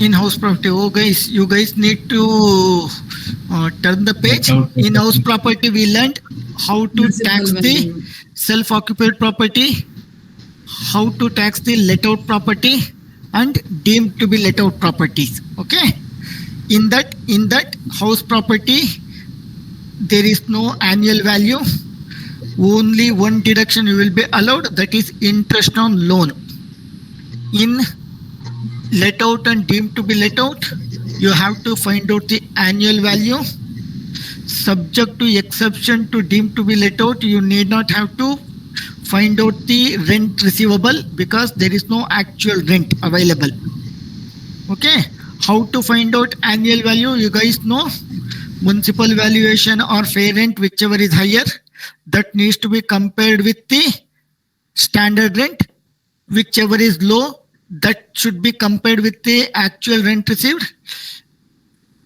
In-house property. Oh, guys, you guys need to turn the page. In-house property, we learned how to tax the self-occupied property, how to tax the let-out property, and deemed to be let-out properties. Okay. In that house property, there is no annual value. Only one deduction you will be allowed, that is interest on loan. In let out and deemed to be let out, you have to find out the annual value. Subject to exception to deemed to be let out, you need not have to find out the rent receivable because there is no actual rent available. Okay, how to find out annual value? You guys know, municipal valuation or fair rent, whichever is higher, that needs to be compared with the standard rent. Whichever is low, that should be compared with the actual rent received.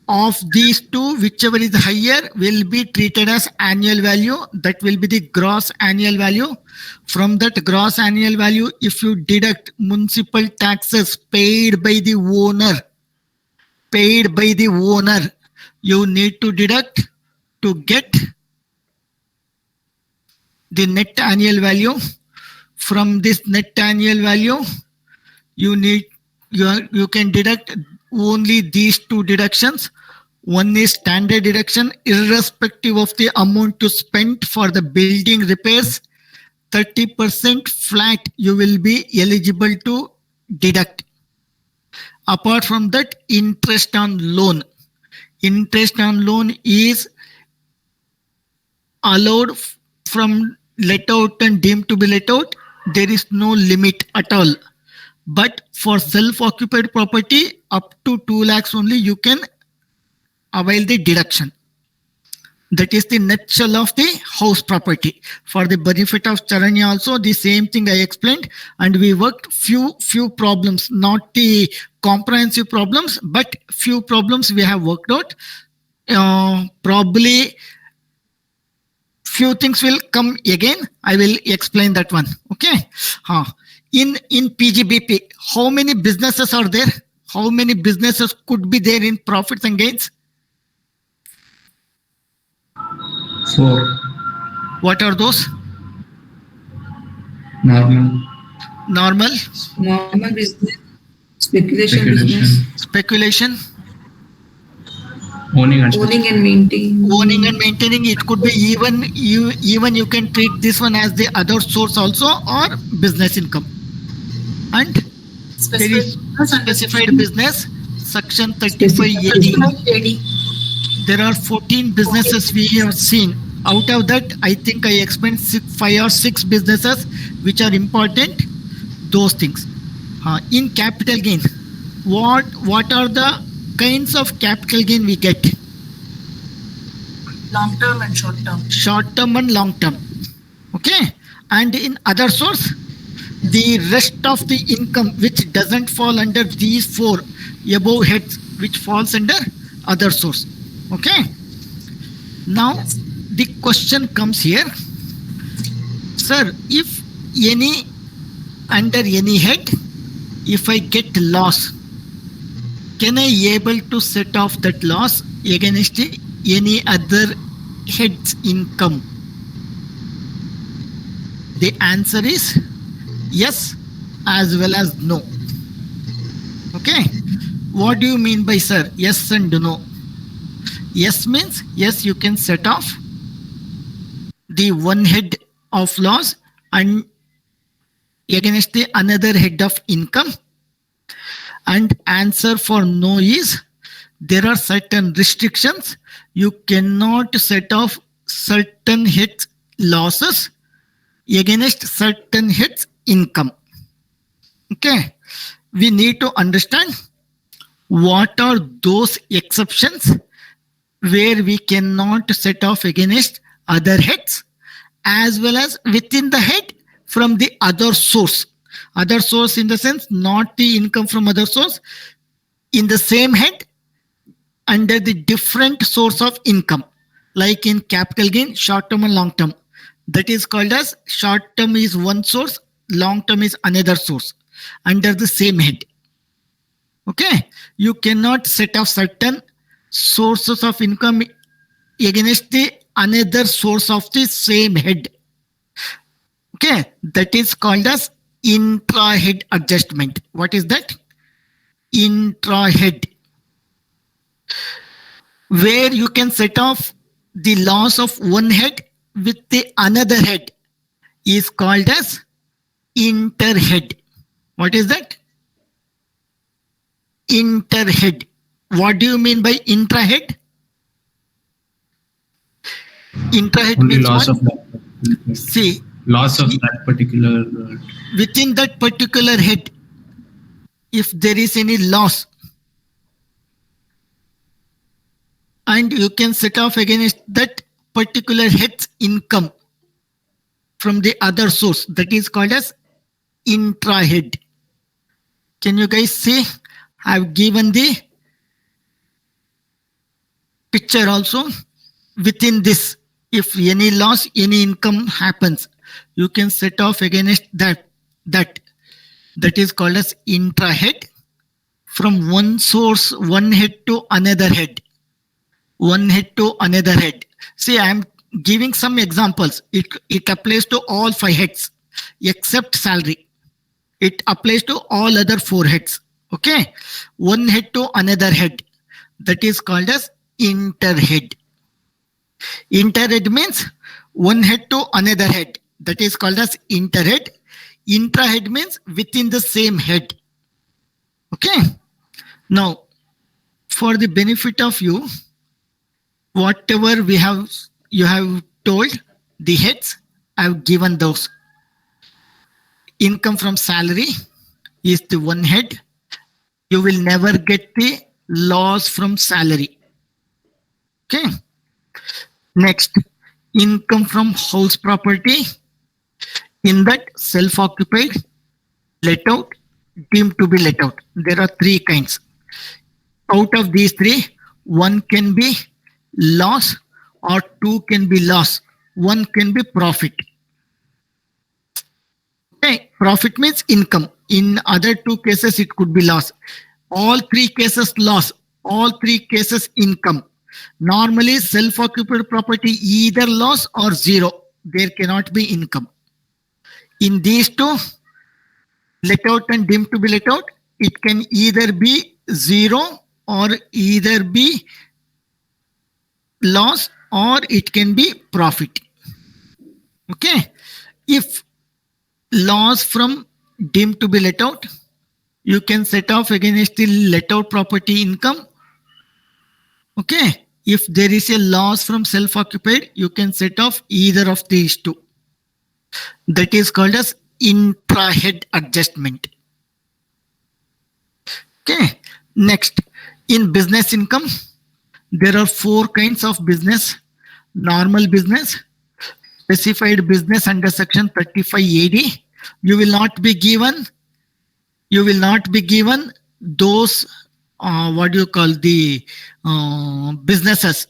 Of these two, whichever is higher will be treated as annual value. That will be the gross annual value. From that gross annual value, if you deduct municipal taxes paid by the owner, you need to deduct to get the net annual value. From this net annual value, you can deduct only these two deductions. One is standard deduction, irrespective of the amount to spend for the building repairs. 30% flat you will be eligible to deduct. Apart from that, interest on loan. Interest on loan is allowed from let out and deemed to be let out. There is no limit at all. But for self-occupied property, up to 2 lakhs only you can avail the deduction. That is the nutshell of the house property. For the benefit of Charanya also, the same thing I explained, and we worked few problems, not the comprehensive problems, but few problems we have worked out. Probably few things will come again. I will explain that one. Okay. In PGBP, how many businesses are there? How many businesses could be there in profits and gains? 4. What are those? Normal business, speculation, owning and maintaining. It could be even you can treat this one as the other source also, or business income. And there is specified business, section 3580. There are 14 businesses we have seen. Out of that, I think I explained 5 or 6 businesses which are important. Those things. In capital gain, what are the kinds of capital gain we get? Long term and short term. Short term and long term. Okay. And in other source, the rest of the income which doesn't fall under these 4 above heads, which falls under other source. Okay. Now the question comes here, sir, if under any head, if I get loss, can I able to set off that loss against any other head's income? The answer is yes as well as no. Okay. What do you mean by, sir, yes and no? Yes means yes, you can set off the one head of loss and against the another head of income. And answer for no is there are certain restrictions. You cannot set off certain heads losses against certain heads income. Okay. We need to understand what are those exceptions where we cannot set off against other heads, as well as within the head from the other source. Other source in the sense, not the income from other source, in the same head under the different source of income, like in capital gain, short term and long term. That is called as short term is one source, long term is another source under the same head. Okay, you cannot set off certain sources of income against the another source of the same head. Okay, that is called as intra-head adjustment. What is that? Intra-head, where you can set off the loss of one head with the another head is called as interhead. What is that? Interhead. What do you mean by intrahead? Intrahead Only means loss what? of that. See, Loss of that particular. within that particular head, if there is any loss, and you can set off against that particular head's income from the other source, that is called as intrahead. Can you guys see? I've given the picture also. Within this, if any loss, any income happens, you can set off against that is called as intrahead, from one source, one head to another head, one head to another head. See, I am giving some examples. It applies to all 5 heads except salary. It applies to all other 4 heads. Okay, one head to another head, that is called as interhead. Interhead means one head to another head, that is called as interhead. Intrahead means within the same head. Okay, now for the benefit of you, whatever you have told the heads, I've given those. Income from salary is the one head. You will never get the loss from salary. Okay. Next, income from house property. In that, self-occupied, let out, deemed to be let out. There are 3 kinds. Out of these 3, one can be loss or 2 can be loss. One can be profit. Okay, profit means income. In other 2 cases, it could be loss. All 3 cases loss. All 3 cases income. Normally, self-occupied property either loss or 0. There cannot be income. In these 2, let out and deemed to be let out, it can either be 0 or either be loss or it can be profit. Okay. If loss from deemed to be let out, you can set off against the let out property income. Okay. If there is a loss from self-occupied, you can set off either of these 2. That is called as intra-head adjustment. Okay. Next, in business income, there are 4 kinds of business. Normal business, specified business under section 35 AD. You will not be given those what do you call the businesses.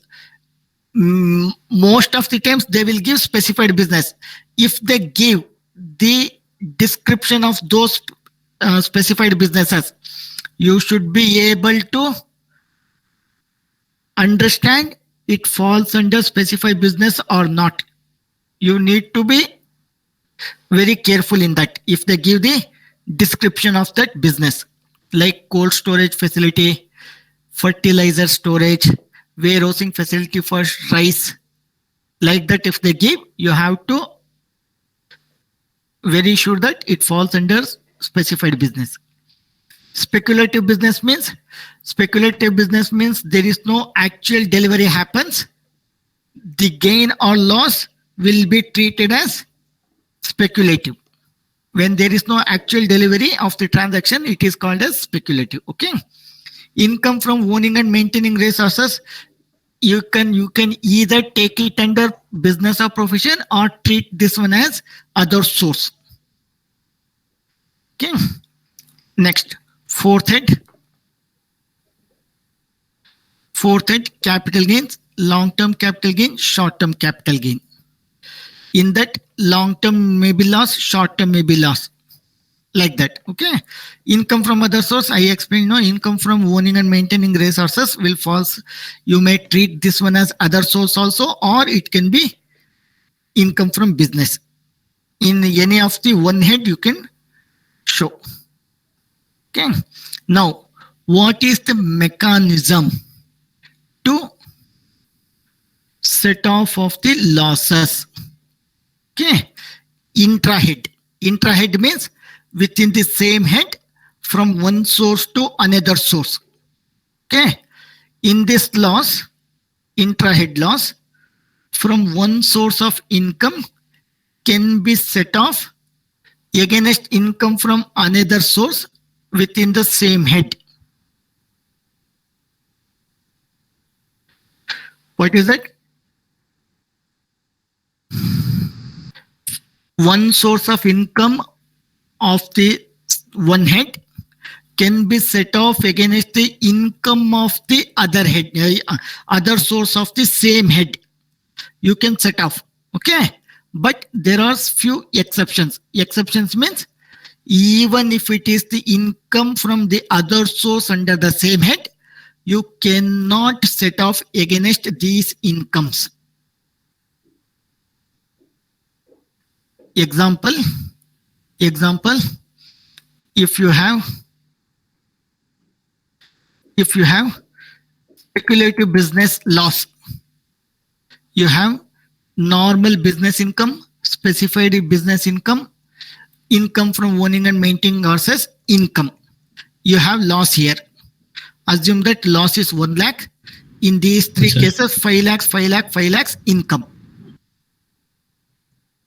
Most of the times they will give specified business. If they give the description of those specified businesses, you should be able to understand it falls under specified business or not. You need to be very careful in that. If they give the description of that business, like cold storage facility, fertilizer storage, warehousing facility for rice, like that, if they give, you have to very sure that it falls under specified business. Speculative business means there is no actual delivery happens. The gain or loss will be treated as speculative. When there is no actual delivery of the transaction, it is called as speculative. Okay. Income from owning and maintaining resources, you can either take it under business or profession or treat this one as other source. Okay. Next, fourth head, capital gains, long-term capital gain, short-term capital gain. In that, long-term may be loss, short-term may be loss. like that. Okay. Income from other source, I explained. No, income from owning and maintaining resources will falls. You may treat this one as other source also, or it can be income from business. In any of the one head you can show. Okay. Now, what is the mechanism to set off of the losses? Okay. Intra-head. Intra-head means within the same head from one source to another source. Okay. In this loss, intra-head loss, from one source of income can be set off against income from another source within the same head. What is that? One source of income of the one head can be set off against the income of the other head, other source of the same head. You can set off. Okay. But there are few exceptions. Exceptions means even if it is the income from the other source under the same head, you cannot set off against these incomes. Example, if you have speculative business loss, you have normal business income, specified business income, income from owning and maintaining assets, income. You have loss here. Assume that loss is 1 lakh. In these three cases, 5 lakhs, 5 lakh, 5 lakhs income.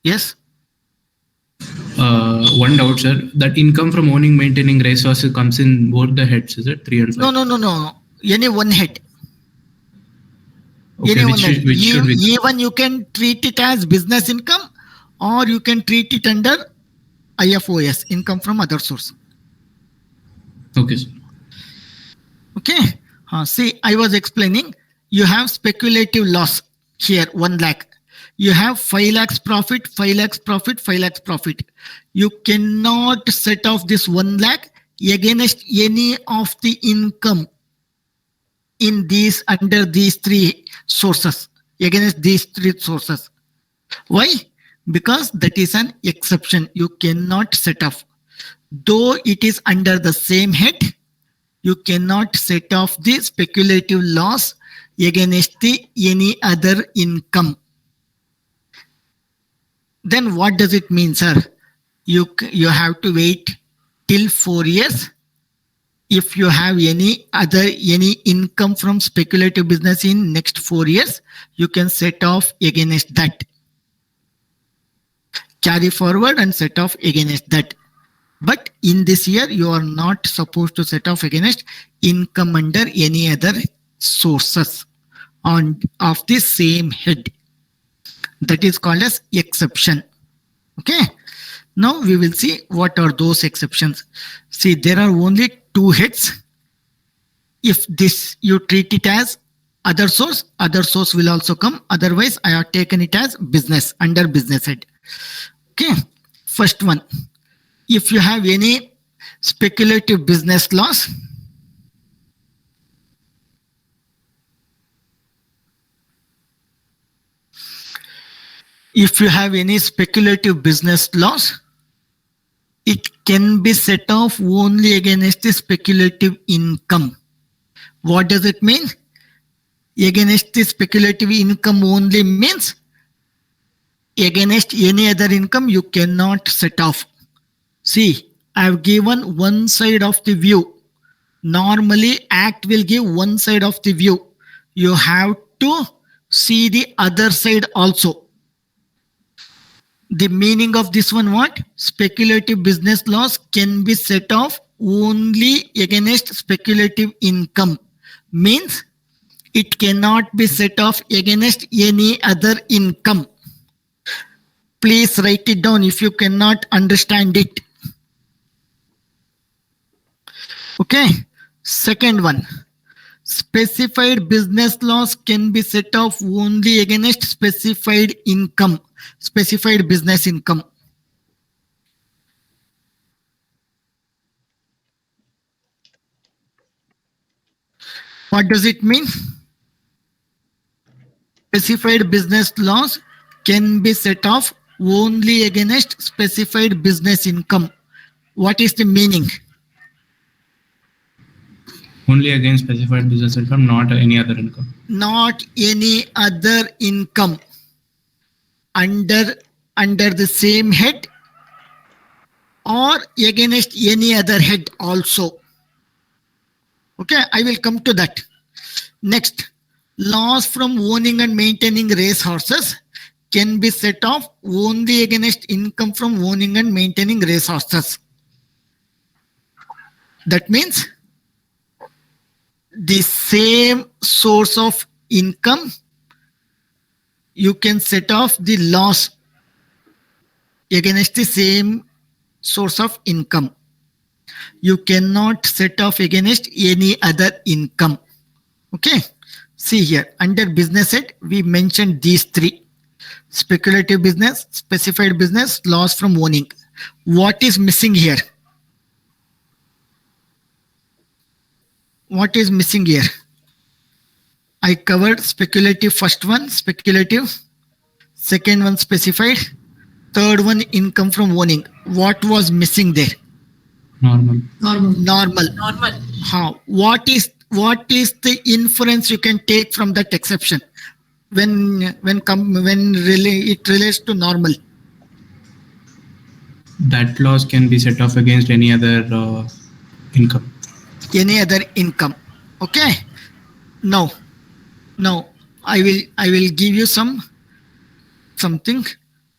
Yes? One doubt, sir. That income from owning, maintaining resources comes in both the heads, is it? 3 and 5? No. Any one head. Okay, which should we? Even you can treat it as business income, or you can treat it under IFOS, income from other source. Okay, sir. Okay. See, I was explaining. You have speculative loss here, 1 lakh. You have 5 lakhs profit, 5 lakhs profit, 5 lakhs profit. You cannot set off this 1 lakh against any of the income in these under these three sources, against these three sources. Why? Because that is an exception. You cannot set off. Though it is under the same head, you cannot set off the speculative loss against the any other income. Then what does it mean, sir? You have to wait till 4 years. If you have any income from speculative business in next 4 years, you can set off against that. Carry forward and set off against that. But in this year, you are not supposed to set off against income under any other sources of the same head. That is called as exception. Okay. Now we will see what are those exceptions. See, there are only 2 heads. If this you treat it as other source will also come. Otherwise, I have taken it as business under business head. Okay. First one, if you have any speculative business loss, it can be set off only against the speculative income. What does it mean? Against the speculative income only means against any other income you cannot set off. See, I have given one side of the view. Normally, Act will give one side of the view. You have to see the other side also. The meaning of this one, what? Speculative business loss can be set off only against speculative income. Means it cannot be set off against any other income. Please write it down if you cannot understand it. Okay. Second one. Specified business loss can be set off only against specified income, specified business income. What does it mean? Specified business loss can be set off only against specified business income. What is the meaning? Only against specified business income, not any other income. Not any other income under the same head or against any other head also. Okay, I will come to that. Next, loss from owning and maintaining race horses can be set off only against income from owning and maintaining race horses. That means the same source of income, you can set off the loss against the same source of income. You cannot set off against any other income. Okay. See here, under business head, we mentioned these three: speculative business, specified business, loss from owning. What is missing here? What is missing here? I covered speculative, first one, speculative, second one, specified, third one, income from owning. What was missing there? Normal. Normal. How? What is the inference you can take from that exception when it relates to normal? That loss can be set off against any other income. Any other income. Okay. Now I will give you something.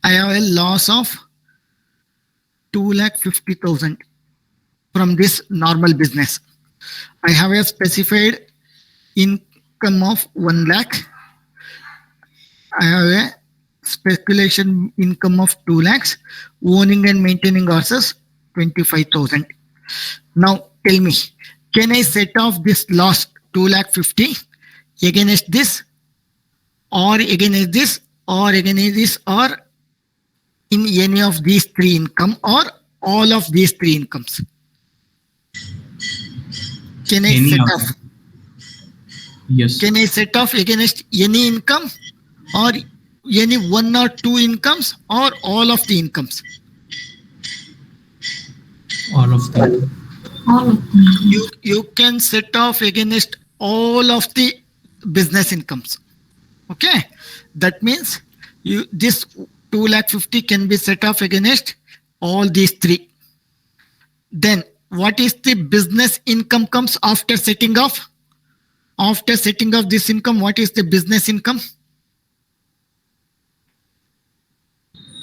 I have a loss of 2,50,000 from this normal business. I have a specified income of 1 lakh. I have a speculation income of 2 lakhs. Owning and maintaining horses 25,000. Now tell me, can I set off this loss 2,50,000 against this, or against this, or against this, or in any of these three income, or all of these three incomes? Can I set off? Yes. Can I set off against any income, or any one or two incomes, or all of the incomes? All of them. You can set off against all of the business incomes. Okay, that means this 2,50,000 can be set off against all these three. Then what is the business income comes after setting off? After setting off this income, what is the business income?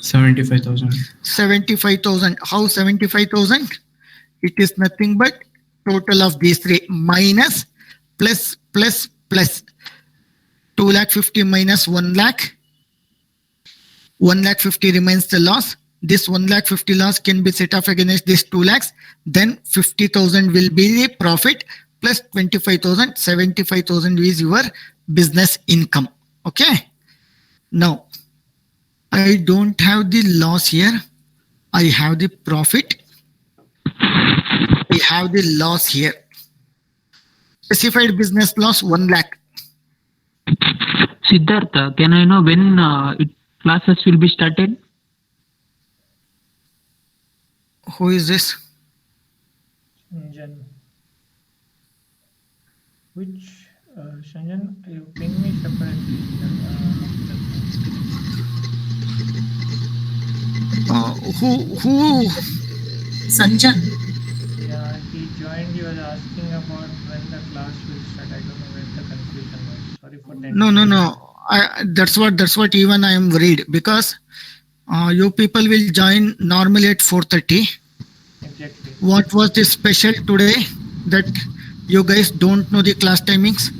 75,000. 75,000. How 75,000? It is nothing but total of these three minus plus 2,50,000 minus 1 lakh. 1,50,000 remains the loss. This 1,50,000 loss can be set off against this 2 lakhs. Then 50,000 will be the profit plus 25,000. 75,000 is your business income. Okay. Now, I don't have the loss here. I have the profit. We have the loss here. Specified business loss 1 lakh. Siddhartha, can I know when classes will be started? Who is this? Shanjan. Which Shanjan, you ping me separately. Who? Sanjan. Yeah, he joined. He was asking about when the class will start. I don't know where the confusion was. Sorry for that. No. That's what even I am worried, because you people will join normally at 4:30. Exactly. What was the special today that you guys don't know the class timings?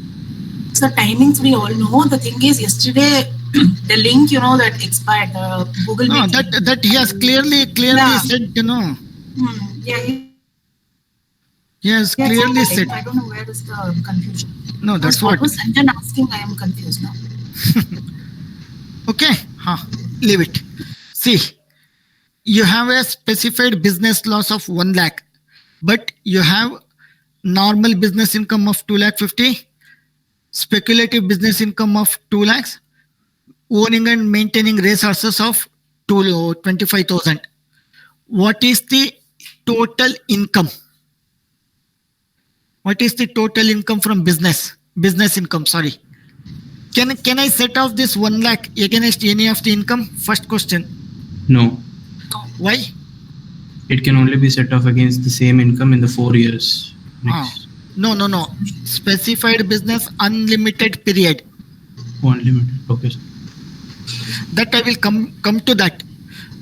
So timings we all know. The thing is, yesterday the link, that expired. Google No, Meet link. that he has clearly Yeah. said. Yeah. He has Yeah, clearly it's said. I don't know where is the confusion. No, that's What what. was Sanjan asking? I am confused now. Okay, leave it. See, you have a specified business loss of 1 lakh, but you have normal business income of 2,50,000. speculative business income of 2 lakhs, owning and maintaining resources of 25,000. What is the total income? What is the total income from business? Business income, sorry. Can I set off this 1 lakh against any of the income? First question. No. Why? It can only be set off against the same income in the 4 years. Next. No. Specified business unlimited period. Unlimited. Okay. That I will come to that.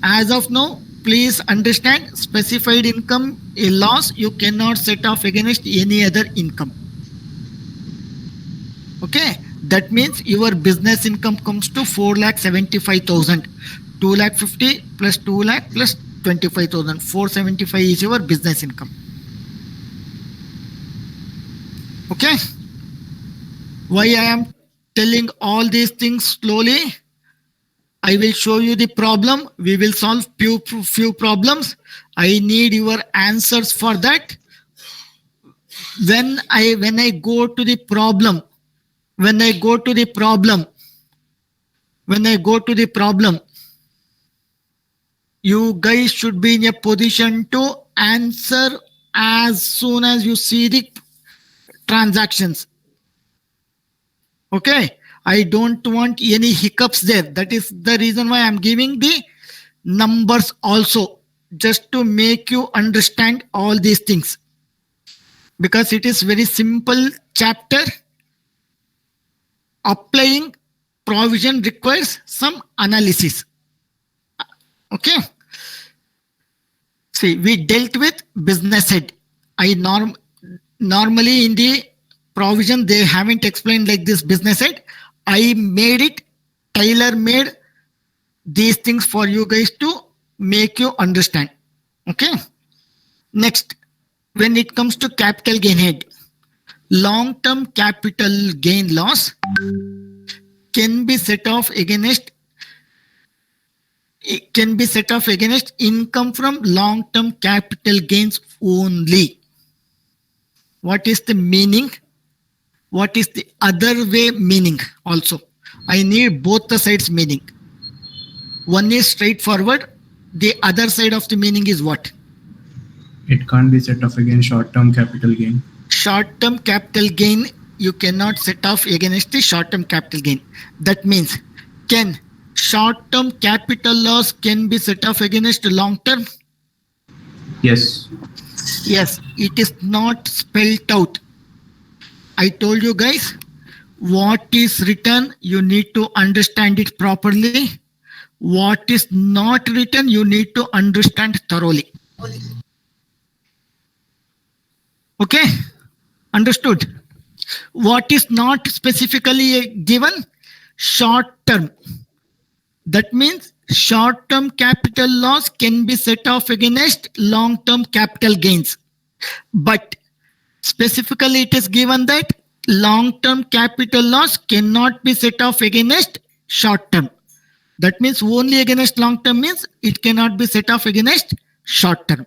As of now, please understand, specified income, a loss you cannot set off against any other income. Okay, that means your business income comes to 4,75,000. 2,50,000 plus 2 lakh plus 25,000. 475 is your business income. Okay. Why I am telling all these things slowly? I will show you the problem. We will solve few problems. I need your answers for that. When I go to the problem, you guys should be in a position to answer as soon as you see the transactions. Okay. I don't want any hiccups there. That is the reason why I'm giving the numbers also, just to make you understand all these things. Because it is very simple chapter. Applying provision requires some analysis. Okay. See, we dealt with business head. Normally in the provision, they haven't explained like this business head. I made it, tailor-made these things for you guys to make you understand. Okay. Next, when it comes to capital gain head, long-term capital gain loss can be set off against income from long-term capital gains only. What is the meaning? What is the other way meaning also? I need both the sides meaning. One is straightforward. The other side of the meaning is what? It can't be set off against short-term capital gain. Short-term capital gain, you cannot set off against the short-term capital gain. That means, can short-term capital loss can be set off against long-term? Yes. Yes, it is not spelled out. I told you guys, what is written, you need to understand it properly. What is not written, you need to understand thoroughly. Okay, understood. What is not specifically given? Short term. That means short-term capital loss can be set off against long-term capital gains. But specifically it is given that long-term capital loss cannot be set off against short-term. That means only against long-term means it cannot be set off against short-term.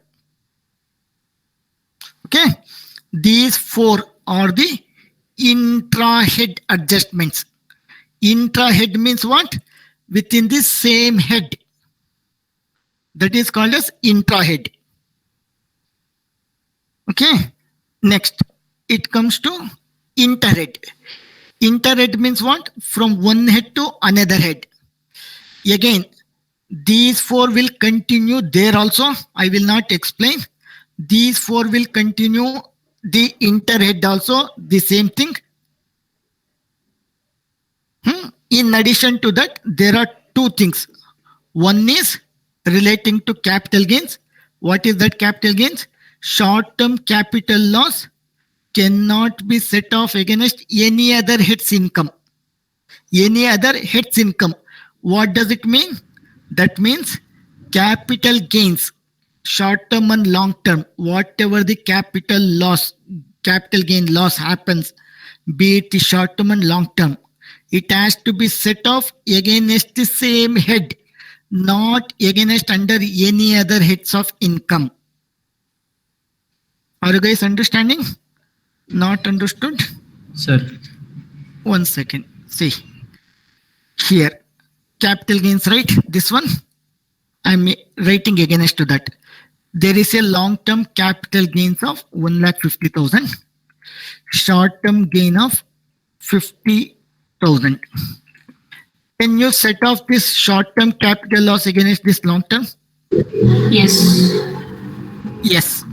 Okay. These four are the intra-head adjustments. Intra-head means what? Within the same head. That is called as intra-head. Okay. Next, it comes to inter-head. Inter-head means what? From one head to another head. Again, these four will continue there also. I will not explain. These four will continue. The inter-head also, the same thing. In addition to that, there are two things. One is relating to capital gains. What is that capital gains? Short-term capital loss cannot be set off against any other head's income. Any other head's income. What does it mean? That means capital gains, short-term and long-term, whatever the capital gain loss happens, be it the short-term and long-term, it has to be set off against the same head, not against under any other heads of income. Are you guys understanding? Not understood? Sir. 1 second. See here, capital gains, right? This one I'm writing against to that. There is a long-term capital gains of 1,50,000, short-term gain of 50,000. Can you set off this short-term capital loss against this long-term? Yes. Yes.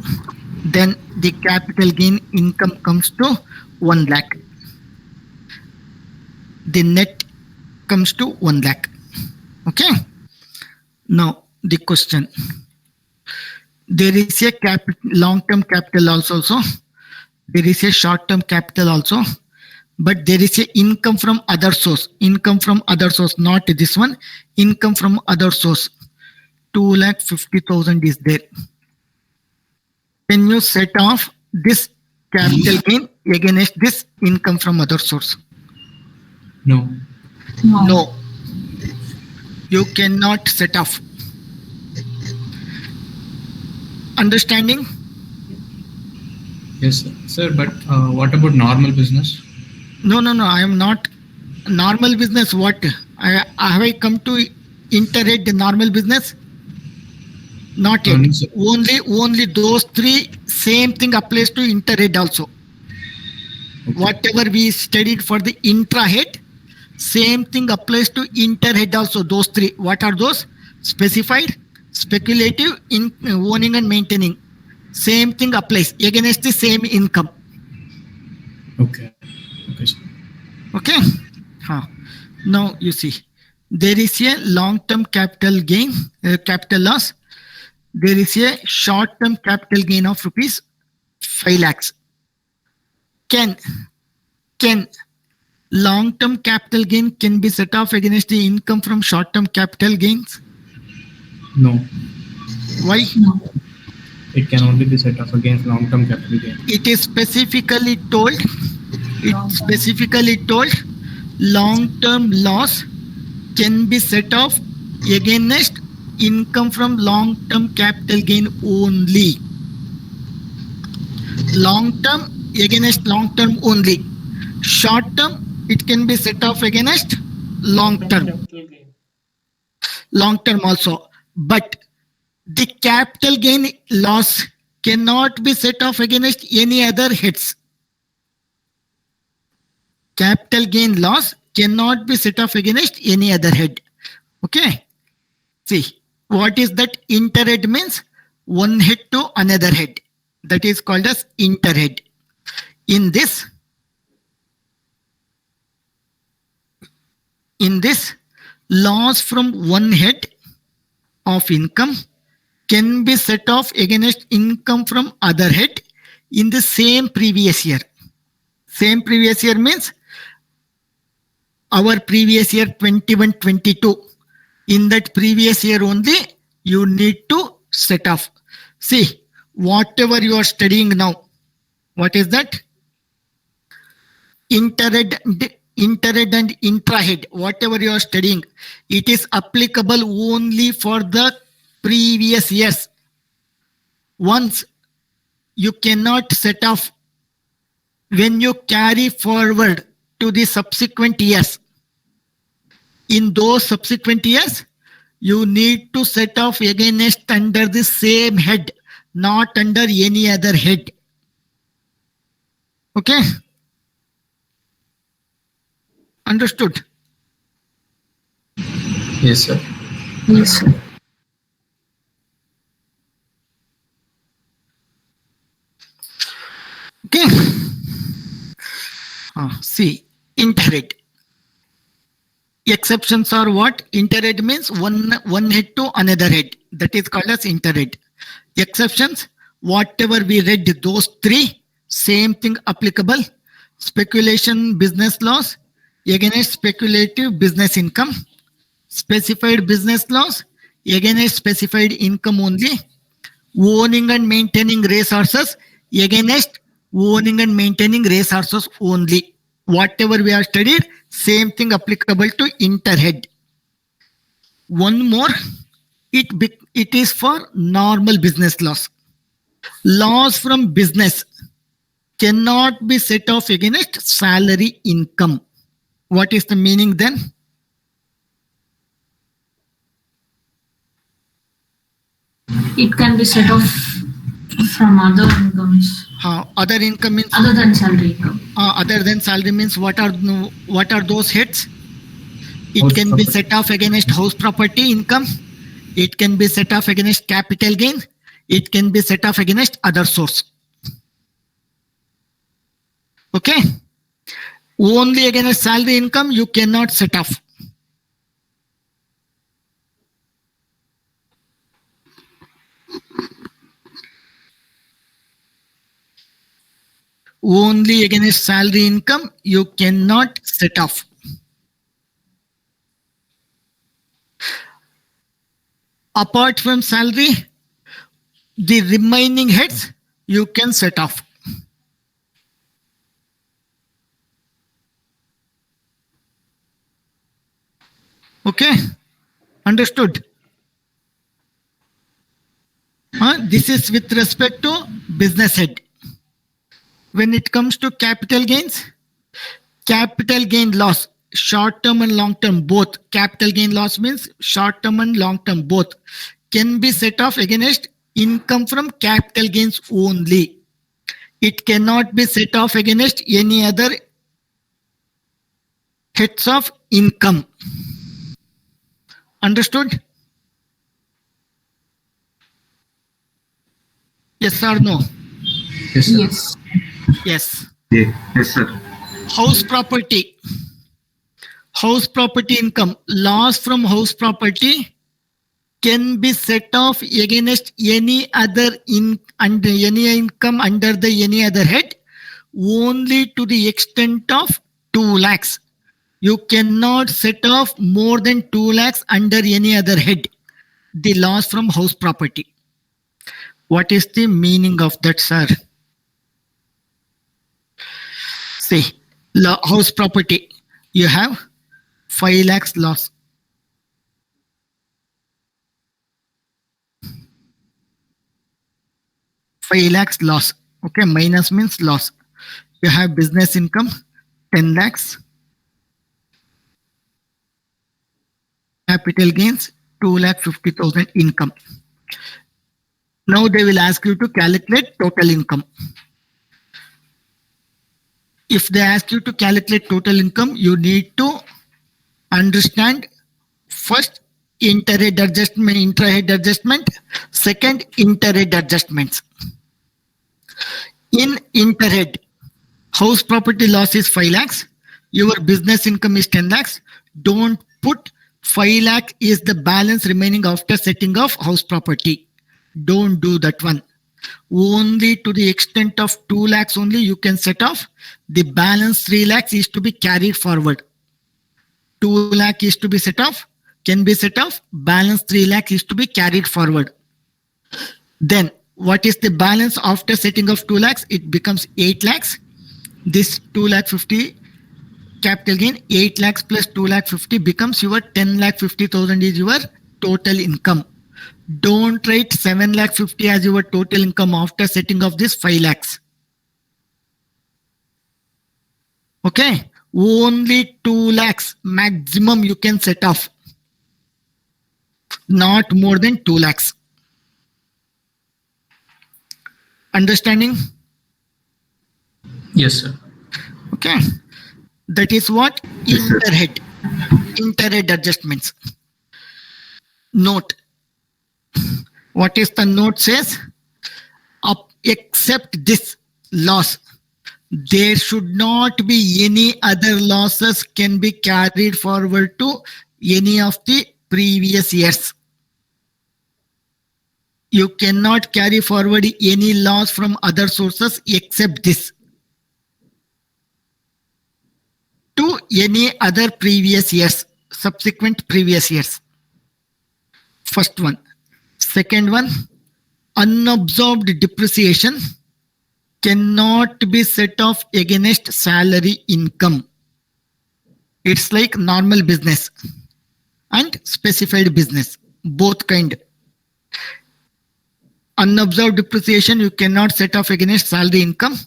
Then the capital gain income comes to 1 lakh. The net comes to 1 lakh. Okay. Now the question. There is a long-term capital loss also. There is a short-term capital also. But there is a income from other source. Income from other source, not this one. Income from other source. 2,50,000 is there. Can you set off this capital gain against this income from other source? No. No. You cannot set off. Understanding? Yes, sir. But what about normal business? No. I am not. Normal business, what? Have I come to iterate the normal business? Not yet. Only those three, same thing applies to inter-head also. Okay. Whatever we studied for the intra-head, same thing applies to inter-head also. Those three. What are those? Specified, speculative, owning and maintaining. Same thing applies against the same income. Okay. Okay, sir. Okay. Now you see, there is a long-term capital gain, capital loss. There is a short-term capital gain of rupees 5 lakhs. Can long-term capital gain can be set off against the income from short-term capital gains? No. Why? No. It can only be set off against long-term capital gain. It is specifically told. Long-term loss can be set off against income from long-term capital gain only. Long-term against long-term only. Short-term, it can be set off against long-term. Capital gain. Long-term also. But the capital gain loss cannot be set off against any other heads. Capital gain loss cannot be set off against any other head. Okay. See, what is that? Interhead means one head to another head. That is called as interhead. In this, loss from one head of income can be set off against income from other head in the same previous year. Same previous year means our previous year 21-22. In that previous year only, you need to set off. See, whatever you are studying now, what is that? Interhead and intrahead, whatever you are studying, it is applicable only for the previous years. Once you cannot set off when you carry forward to the subsequent years. In those subsequent years, you need to set off against under the same head, not under any other head. Okay? Understood? Yes, sir. Yes. Okay. See, interhead. Exceptions are what? Interhead means one head to another head. That is called as interhead. Exceptions, whatever we read, those three, same thing applicable. Speculation business loss against speculative business income. Specified business loss against specified income only. Owning and maintaining resources against owning and maintaining resources only. Whatever we have studied, same thing applicable to interhead. One more, it is for normal business loss. Loss from business cannot be set off against salary income. What is the meaning then? It can be set off from other incomes. Other income means Other than salary income. Other than salary means what are those heads? It House can be property. set off against house property income. It can be set off against capital gain. It can be set off against other source. Okay. Only against salary income you cannot set off. Only against salary income you cannot set off. Apart from salary, the remaining heads you can set off. Okay, understood? This is with respect to business head. When it comes to capital gains, capital gain loss, short term and long term both. Capital gain loss means short term and long term both can be set off against income from capital gains only. It cannot be set off against any other heads of income. Understood? Yes or no? Yes, sir. Yes. Yes. Yes, sir. House property. House property income. Loss from house property can be set off against any other any income under the any other head only to the extent of 2 lakhs. You cannot set off more than 2 lakhs under any other head. The loss from house property. What is the meaning of that, sir? See, house property, you have 5 lakhs loss. $5 lakhs loss. Okay, minus means loss. You have business income 10 lakhs. Capital gains 2,50,000 income. Now they will ask you to calculate total income. If they ask you to calculate total income, you need to understand first inter-head adjustment, intra-head adjustment, second inter-head adjustments. In inter-head, house property loss is 5 lakhs, your business income is 10 lakhs. Don't put 5 lakh is the balance remaining after setting off house property. Don't do that one. Only to the extent of 2 lakhs only you can set off. The balance 3 lakhs is to be carried forward. 2 lakh is to be set off, can be set off. Balance 3 lakh is to be carried forward. Then what is the balance after setting off 2 lakhs? It becomes 8 lakhs. This 2,50,000 capital gain, 8 lakhs plus 2,50,000 becomes your 10,50,000 is your total income. Don't write 7,50,000 as your total income after setting off this 5 lakhs. Okay, only 2 lakhs maximum you can set off, not more than 2 lakhs. Understanding? Yes, sir. Okay, that is what interhead, interhead adjustments. Note. What is the note says? Except this loss, there should not be any other losses can be carried forward to any of the previous years. You cannot carry forward any loss from other sources except this to any other previous years, subsequent previous years. First one. Second one, unabsorbed depreciation cannot be set off against salary income. It's like normal business and specified business, both kind. Unabsorbed depreciation you cannot set off against salary income,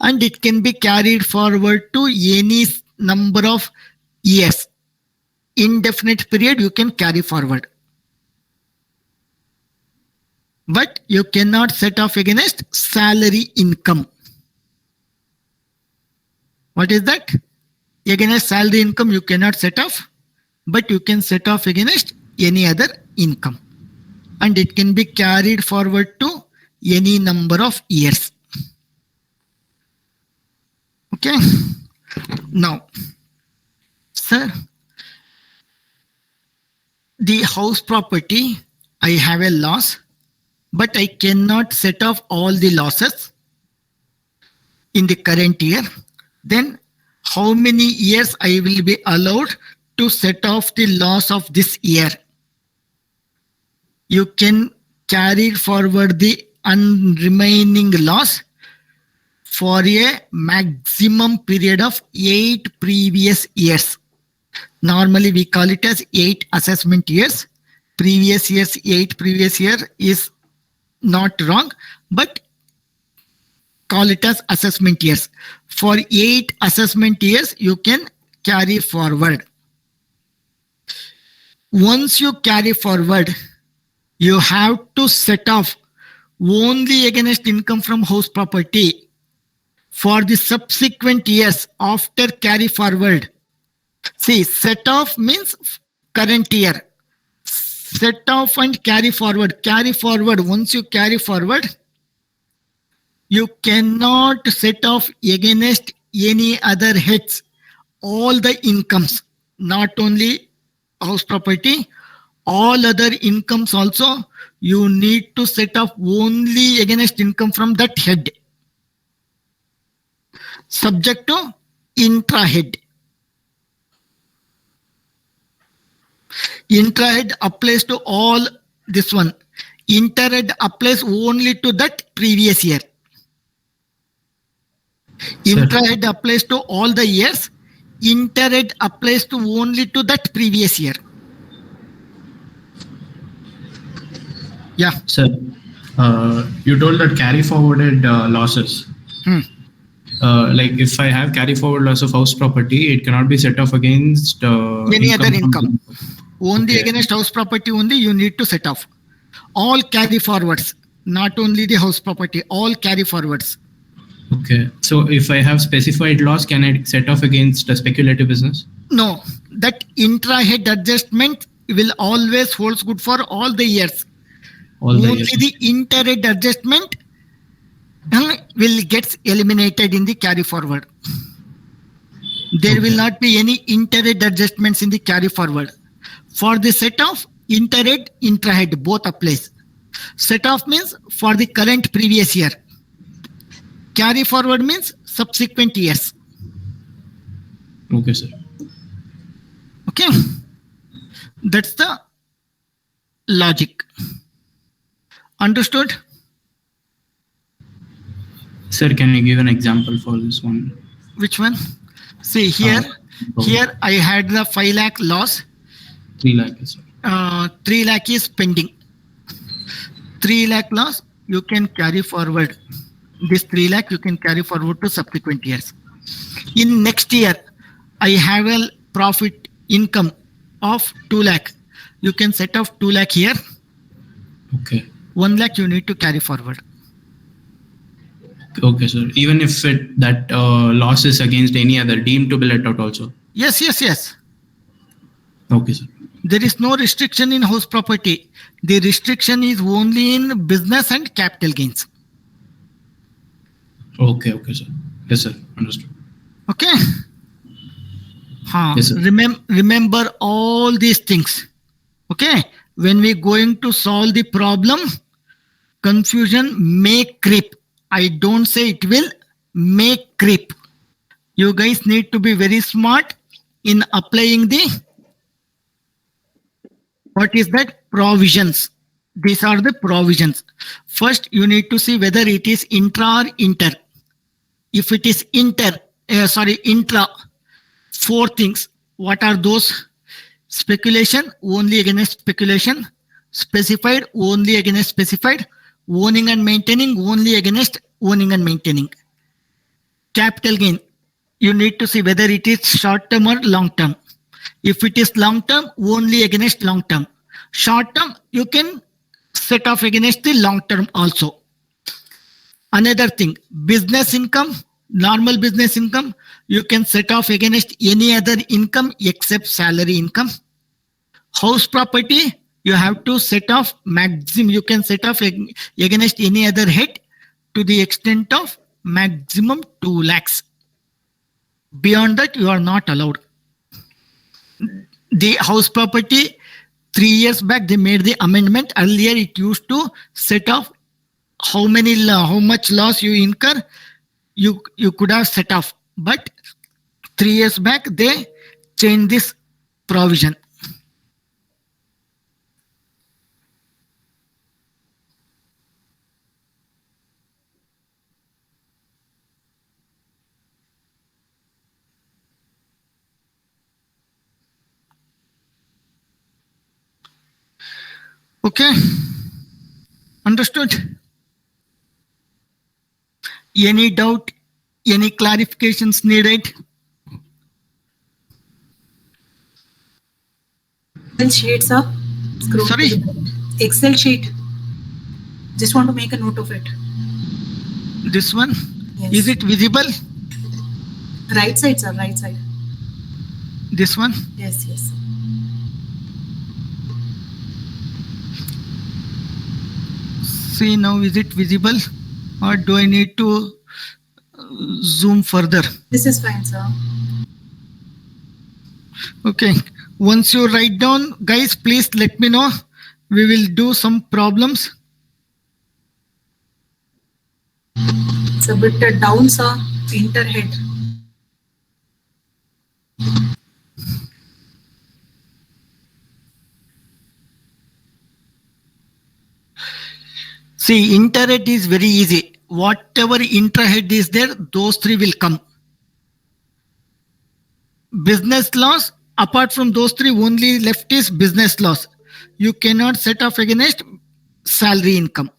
and it can be carried forward to any number of years. Indefinite period you can carry forward. But you cannot set off against salary income. What is that? Against salary income you cannot set off, but you can set off against any other income. And it can be carried forward to any number of years. Okay. Now, sir, the house property, I have a loss, but I cannot set off all the losses in the current year. Then how many years I will be allowed to set off the loss of this year? You can carry forward the remaining loss for a maximum period of 8 previous years. Normally we call it as 8 assessment years. Previous years, 8 previous year is not wrong, but call it as assessment years. For 8 assessment years, you can carry forward. Once you carry forward, you have to set off only against income from house property for the subsequent years after carry forward. See, set off means current year. Set off and carry forward. Carry forward. Once you carry forward, you cannot set off against any other heads. All the incomes, not only house property, all other incomes also, you need to set off only against income from that head. Subject to intra-head. Intra-head applies to all this one. Inter-head applies only to that previous year. Intra-head applies to all the years. Inter-head applies to only to that previous year. Yeah. Sir, you told that carry forwarded losses. Like if I have carry forward loss of house property, it cannot be set off against any other income. Only against house property only you need to set off. All carry forwards, not only the house property, all carry forwards. Okay. So if I have specified loss, can I set off against a speculative business? No, that intra-head adjustment will always holds good for all the years. Only the inter-head adjustment will get eliminated in the carry forward. There will not be any inter-head adjustments in the carry forward. For the set off, inter-head, intra-head both applies. Set off means for the current previous year. Carry forward means subsequent years. Okay, sir. Okay. That's the logic. Understood? Sir, can you give an example for this one? Which one? See here, here I had the 5 lakh loss. 3 lakh, sir. 3 lakh is pending. 3 lakh loss, you can carry forward. This 3 lakh you can carry forward to subsequent years. In next year, I have a profit income of 2 lakh. You can set off 2 lakh here. Okay. 1 lakh you need to carry forward. Okay, sir. Even if that loss is against any other deemed to be let out also? Yes, yes, yes. Okay, sir. There is no restriction in house property. The restriction is only in business and capital gains. Okay, okay, sir. Yes, sir. Understood. Okay. Yes, sir. Remember all these things. Okay. When we going to solve the problem, confusion may creep. I don't say it will, may creep. You guys need to be very smart in applying the, what is that? Provisions. These are the provisions. First, you need to see whether it is intra or inter. If it is intra, 4 things. What are those? Speculation, only against speculation. Specified, only against specified. Owning and maintaining, only against owning and maintaining. Capital gain, You need to see whether it is short term or long term. If it is long term, only against long term. Short term, you can set off against the long term also. Another thing, business income, normal business income, you can set off against any other income except salary income. House property, you have to set off maximum, you can set off against any other head to the extent of maximum 2 lakhs. Beyond that, you are not allowed. The house property, 3 years back, they made the amendment. Earlier, it used to set off how much loss you incur, you could have set off. But 3 years back, they changed this provision. Okay, understood? Any doubt, any clarifications needed? Excel sheet, sir. Scroll Sorry? to the Excel sheet. Just want to make a note of it. This one, Yes. is it visible? Right side, sir. Right side. This one? Yes, yes. See now, is it visible or do I need to zoom further? This is fine, sir. Okay, once you write down, guys, please let me know. We will do some problems. It's a bit down, sir. Enter head. See, interhead is very easy. Whatever interhead is there, those 3 will come. Business loss, apart from those 3, only left is business loss. You cannot set off against salary income.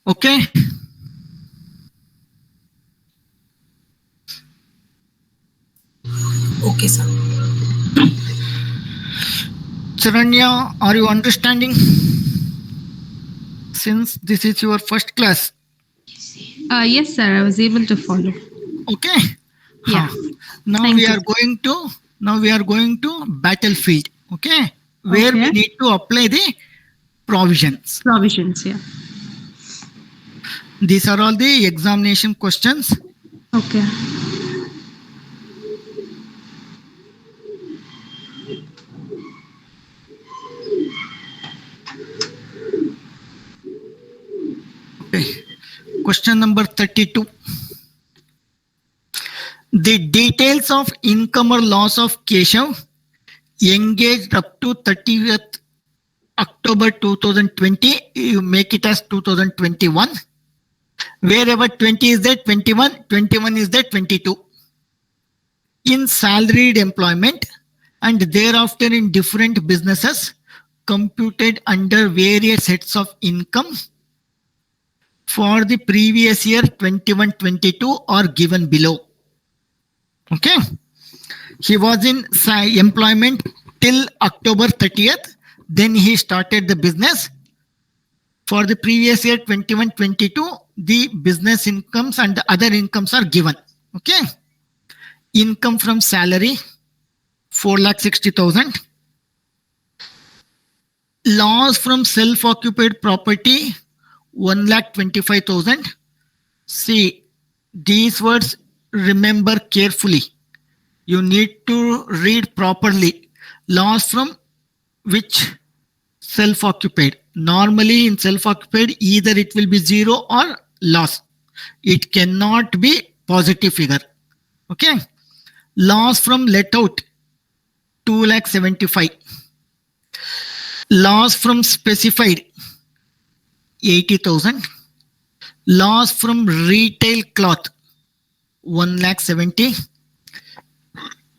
Okay. Okay, sir. Charanya, are you understanding? Since this is your first class. Yes, sir. I was able to follow. Okay. Yeah. Now Thank we you. are going to battlefield. Okay. Where we Okay. need to apply the provisions. Provisions, yeah. These are all the examination questions. Okay. Okay. Question number 32. The details of income or loss of Keshav engaged up to 30th October 2020. You make it as 2021. Wherever 20 is there, 21, 21 is there, 22. In salaried employment and thereafter in different businesses computed under various sets of income for the previous year 21-22 are given below. Okay. He was in employment till October 30th. Then he started the business. For the previous year 21-22, the business incomes and the other incomes are given. Okay. Income from salary 4,60,000. Loss from self-occupied property 1,25,000. See, these words remember carefully. You need to read properly. Loss from which? Self-occupied. Normally in self-occupied, either it will be zero or loss. It cannot be positive figure. Okay. Loss from let out 2,75,000. Loss from specified 80,000. Loss from retail cloth 1,70,000.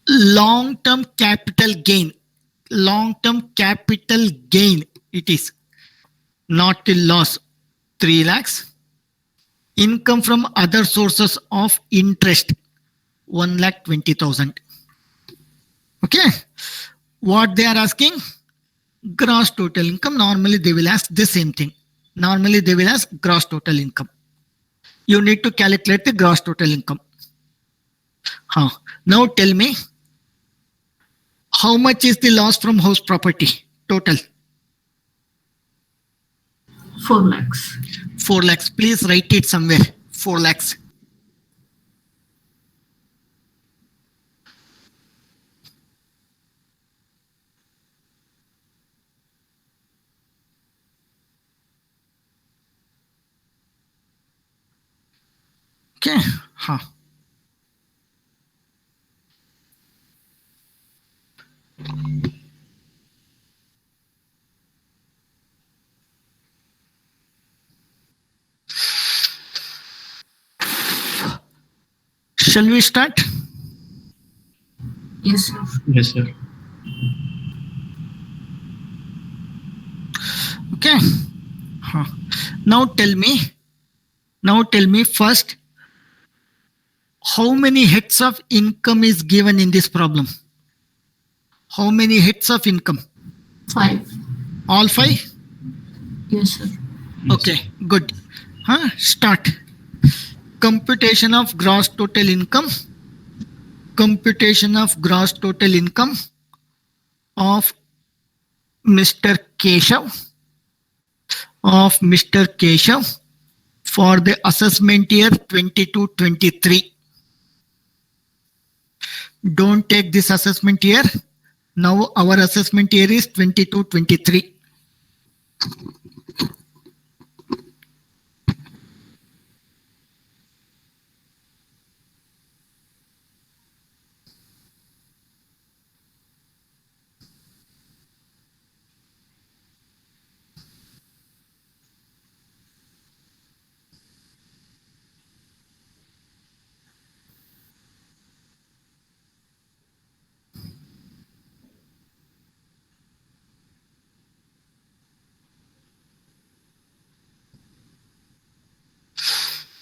Long-term capital gain. Long-term capital gain it is, not till loss 3 lakhs. Income from other sources of interest 1,20,000. Okay. What they are asking? Gross total income. Normally they will ask the same thing. Normally they will ask gross total income. You need to calculate the gross total income. Now tell me, how much is the loss from house property total? 4 lakhs. 4 lakhs. Please write it somewhere. 4 lakhs. Okay. Shall we start? Yes, sir. Yes, sir. Okay. Now tell me first, how many heads of income is given in this problem? How many heads of income? 5. All 5? Yes, sir. Okay, good. Start. Computation of gross total income. Computation of gross total income of Mr. Keshav. Of Mr. Keshav for the assessment year 22-23. Don't take this assessment year. Now our assessment year is 22-23.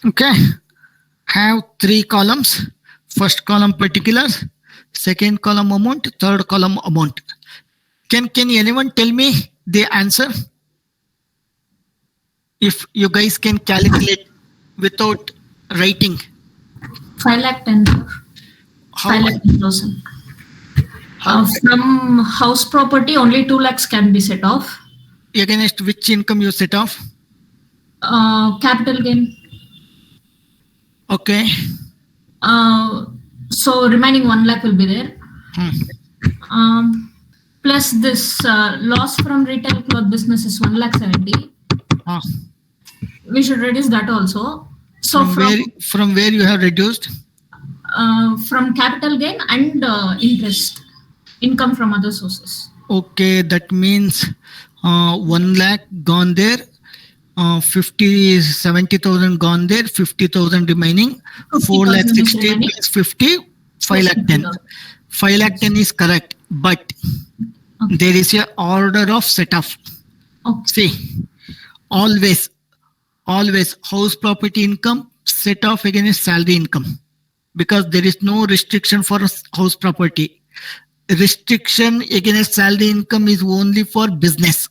Okay, have 3 columns. First column particulars, second column amount, third column amount. Can anyone tell me the answer? If you guys can calculate without writing. 5,10,000, sir. How 5,10,000. From house property, only 2 lakhs can be set off. against which income you set off? Capital gain. Okay. So remaining 1 lakh will be there. Plus this loss from retail cloth business is 1,70,000. We should reduce that also. So from where you have reduced? From capital gain and interest, income from other sources. Okay, that means 1 lakh gone there, 70,000 gone there, 50,000 remaining, 4 lakh 60 remaining. plus 50, 5 lakh 10. 5 lakh 10 is correct, but there is a order of set off. See, always house property income set off against salary income, because there is no restriction for house property. Restriction against salary income is only for business.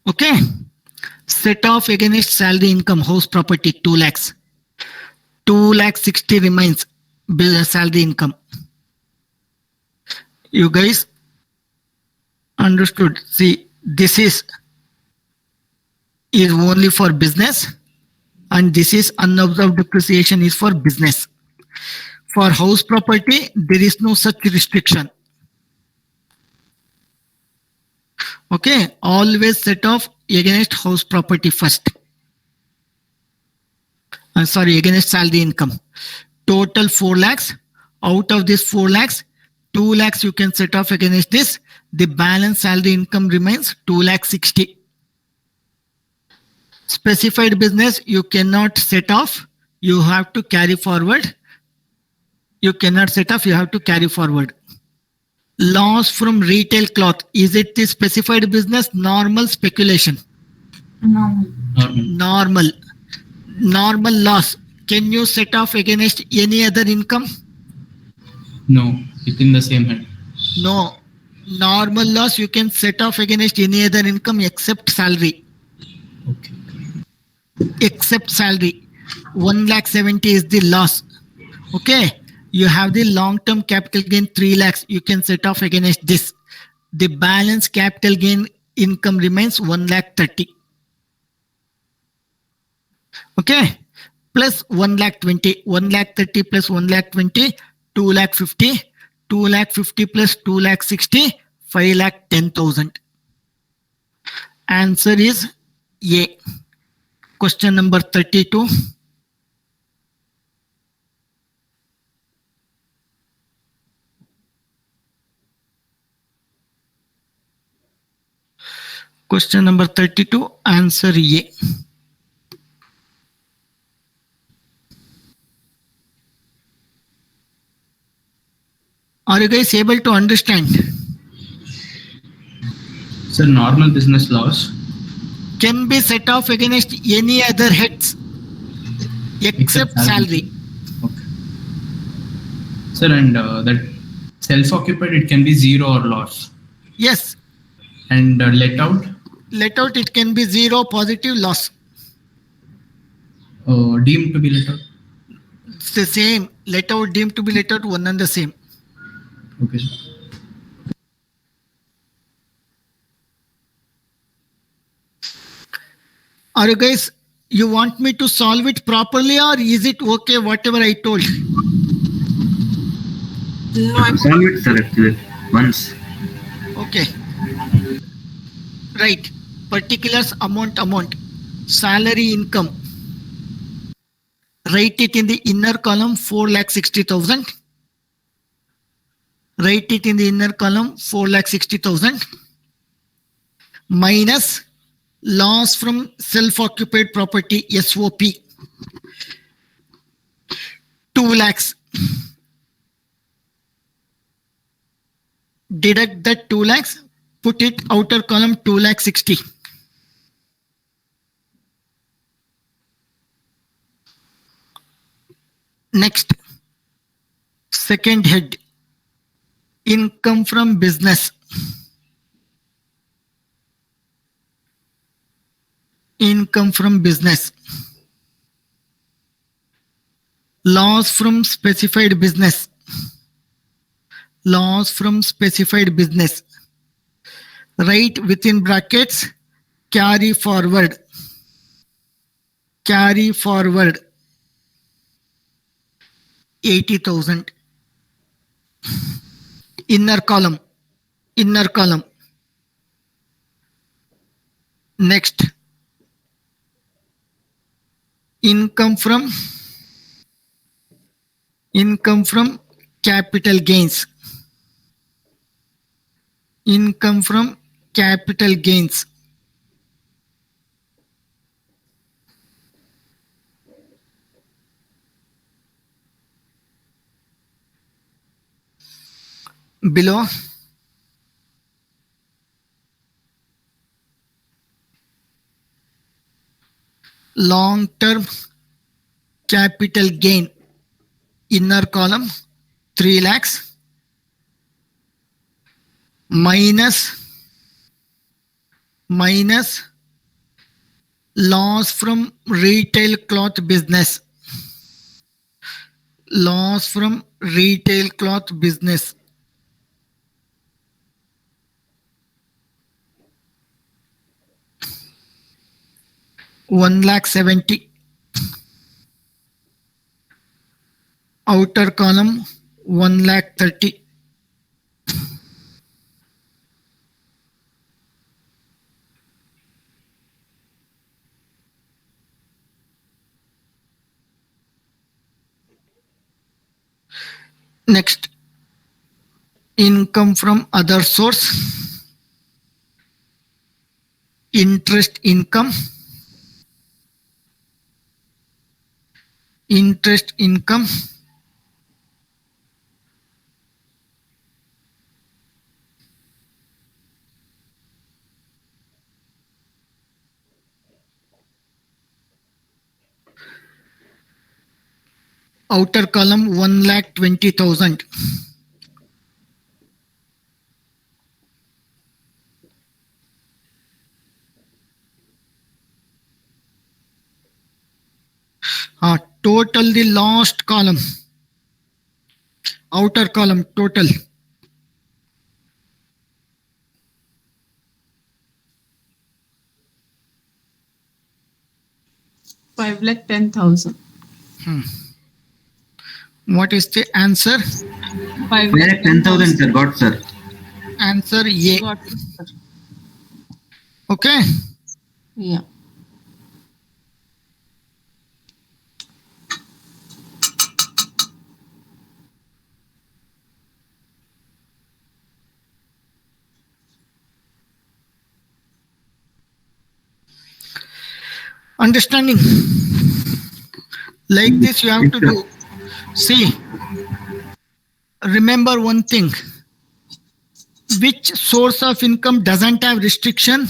Okay, set off against salary income, house property 2 lakhs. 2 lakh 60 remains salary income. You guys understood? See, this is only for business, and this is unobserved depreciation is for business. For house property, there is no such restriction. Okay, always set off against house property first. Sorry, against salary income. Total 4 lakhs. Out of this 4 lakhs, 2 lakhs you can set off against this. The balance salary income remains 2 lakh 60. Specified business you cannot set off. You have to carry forward. You cannot set off. You have to carry forward. Loss from retail cloth. Is it the specified business? Normal speculation. No. Normal loss. Can you set off against any other income? No, within the same head. No. Normal loss you can set off against any other income except salary. Okay. Except salary. 1,70,000 is the loss. Okay. You have the long-term capital gain 3 lakhs. You can set off against this. The balance capital gain income remains 1,30,000. Okay. Plus 1,20,000. 1,30,000 plus 1,20,000, 2,50,000. 2,50,000 plus 2,60,000, 5,10,000. Answer is A. Question number 32. Question number 32, answer A. Are you guys able to understand? So normal business loss Can be set off against any other heads except salary. Okay. Sir, and that self-occupied, it can be zero or loss. Yes. And let out? Let out, it can be zero, positive, loss. Deemed to be let out? It's the same. Let out, deemed to be let out, one and the same. Okay. Are you guys, you want me to solve it properly, or is it okay whatever I told? No, I'm Solve it, sir, actually, once. Okay. Right. Particulars, amount. Salary income. Write it in the inner column, 4,60,000. Write it in the inner column, 4,60,000. Minus loss from self-occupied property, SOP. 2 lakhs. Deduct that 2 lakhs, put it outer column 2,60,000. Next, second head, income from business. Income from business. Loss from specified business. Loss from specified business. Write within brackets, carry forward. Carry forward. 80,000. Inner column. Next, income from capital gains. Income from capital gains. Below, long-term capital gain, inner column 3 lakhs minus loss from retail cloth business. Loss from retail cloth business. 1,70,000. Outer column 1,30,000. Next, income from other source, interest income, interest income, outer column 1,20,000. Total, the last column, outer column total 5,10,000. What is the answer? 10,000, sir. Got, sir. Answer A. Got it, sir. Okay. Yeah. Understanding. Like this you have to do. See, remember one thing. Which source of income doesn't have restriction?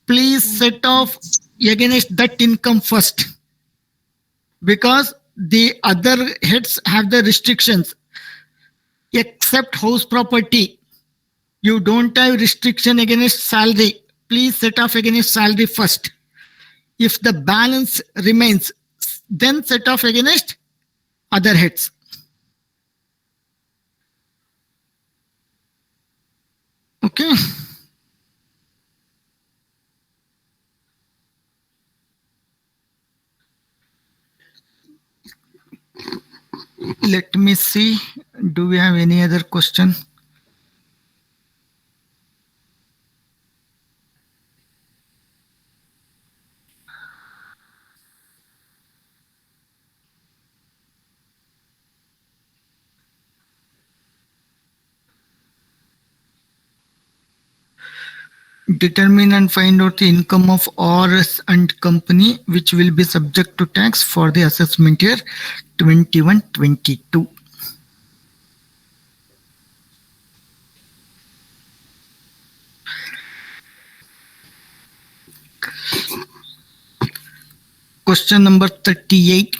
Please set off against that income first. Because the other heads have the restrictions. Except house property. You don't have restriction against salary. Please set off against salary first. If the balance remains, then set off against other heads. Okay. Let me see. Do we have any other question? Determine and find out the income of RS and company which will be subject to tax for the assessment year 21-22. Question number 38.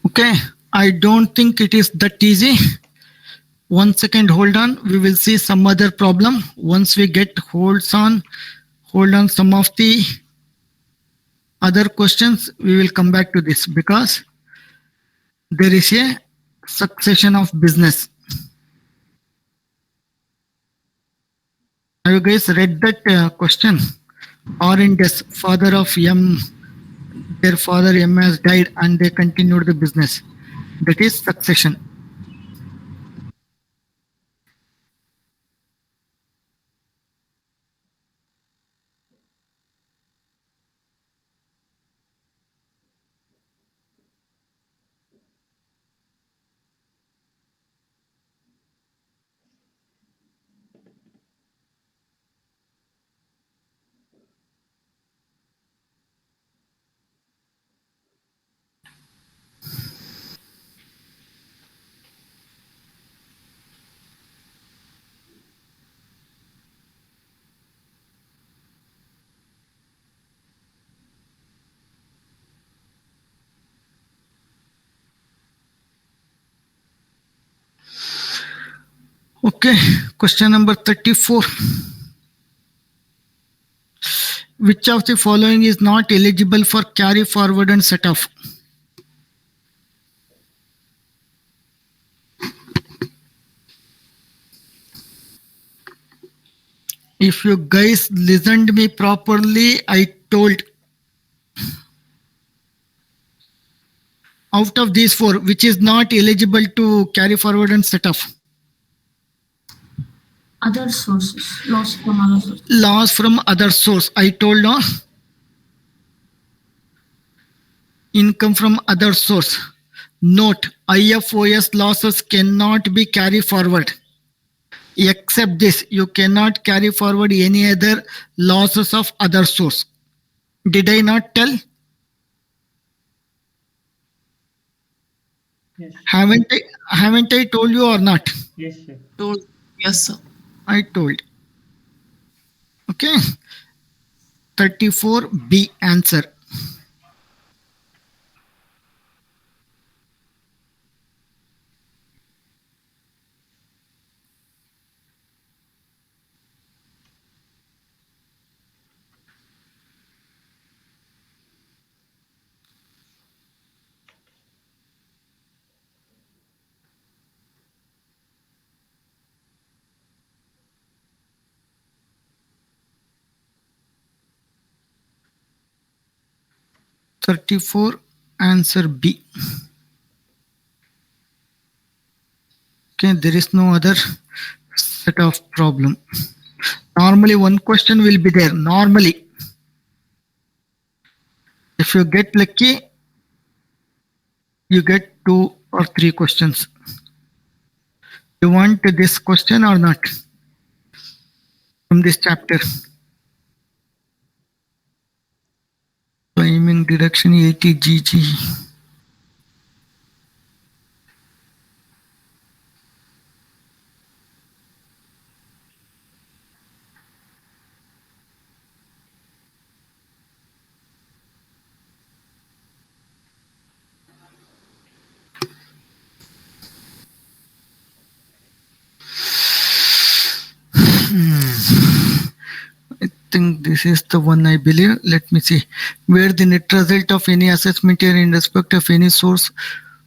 Okay, I don't think it is that easy. 1 second, hold on. We will see some other problem. Once we get hold on some of the other questions, we will come back to this because there is a succession of business. Have you guys read that question? Oranges, father of M, their father M has died and they continued the business. That is succession. Okay, question number 34. Which of the following is not eligible for carry forward and set off? If you guys listened me properly, I told out of these four, which is not eligible to carry forward and set off? Other sources, loss from other sources. Loss from other source. I told no. Income from other source. Note, IFOS losses cannot be carried forward. Except this, you cannot carry forward any other losses of other source. Did I not tell? Yes. Haven't I told you or not? Yes, sir. Told. Yes, sir. I told. Okay. 34B answer. Answer B. Okay, there is no other set of problem. Normally one question will be there. Normally. If you get lucky, you get 2 or 3 questions. You want this question or not? From this chapter. Claiming deduction 80 GG. I think this is the one I believe. Let me see. Where the net result of any assessment here in respect of any source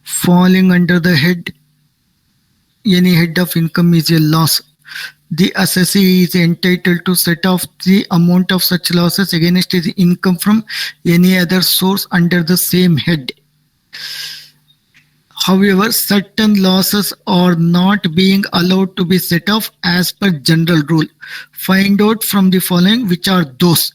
falling under the head, any head of income is a loss. The assessee is entitled to set off the amount of such losses against his income from any other source under the same head. However, certain losses are not being allowed to be set off as per general rule. Find out from the following which are those.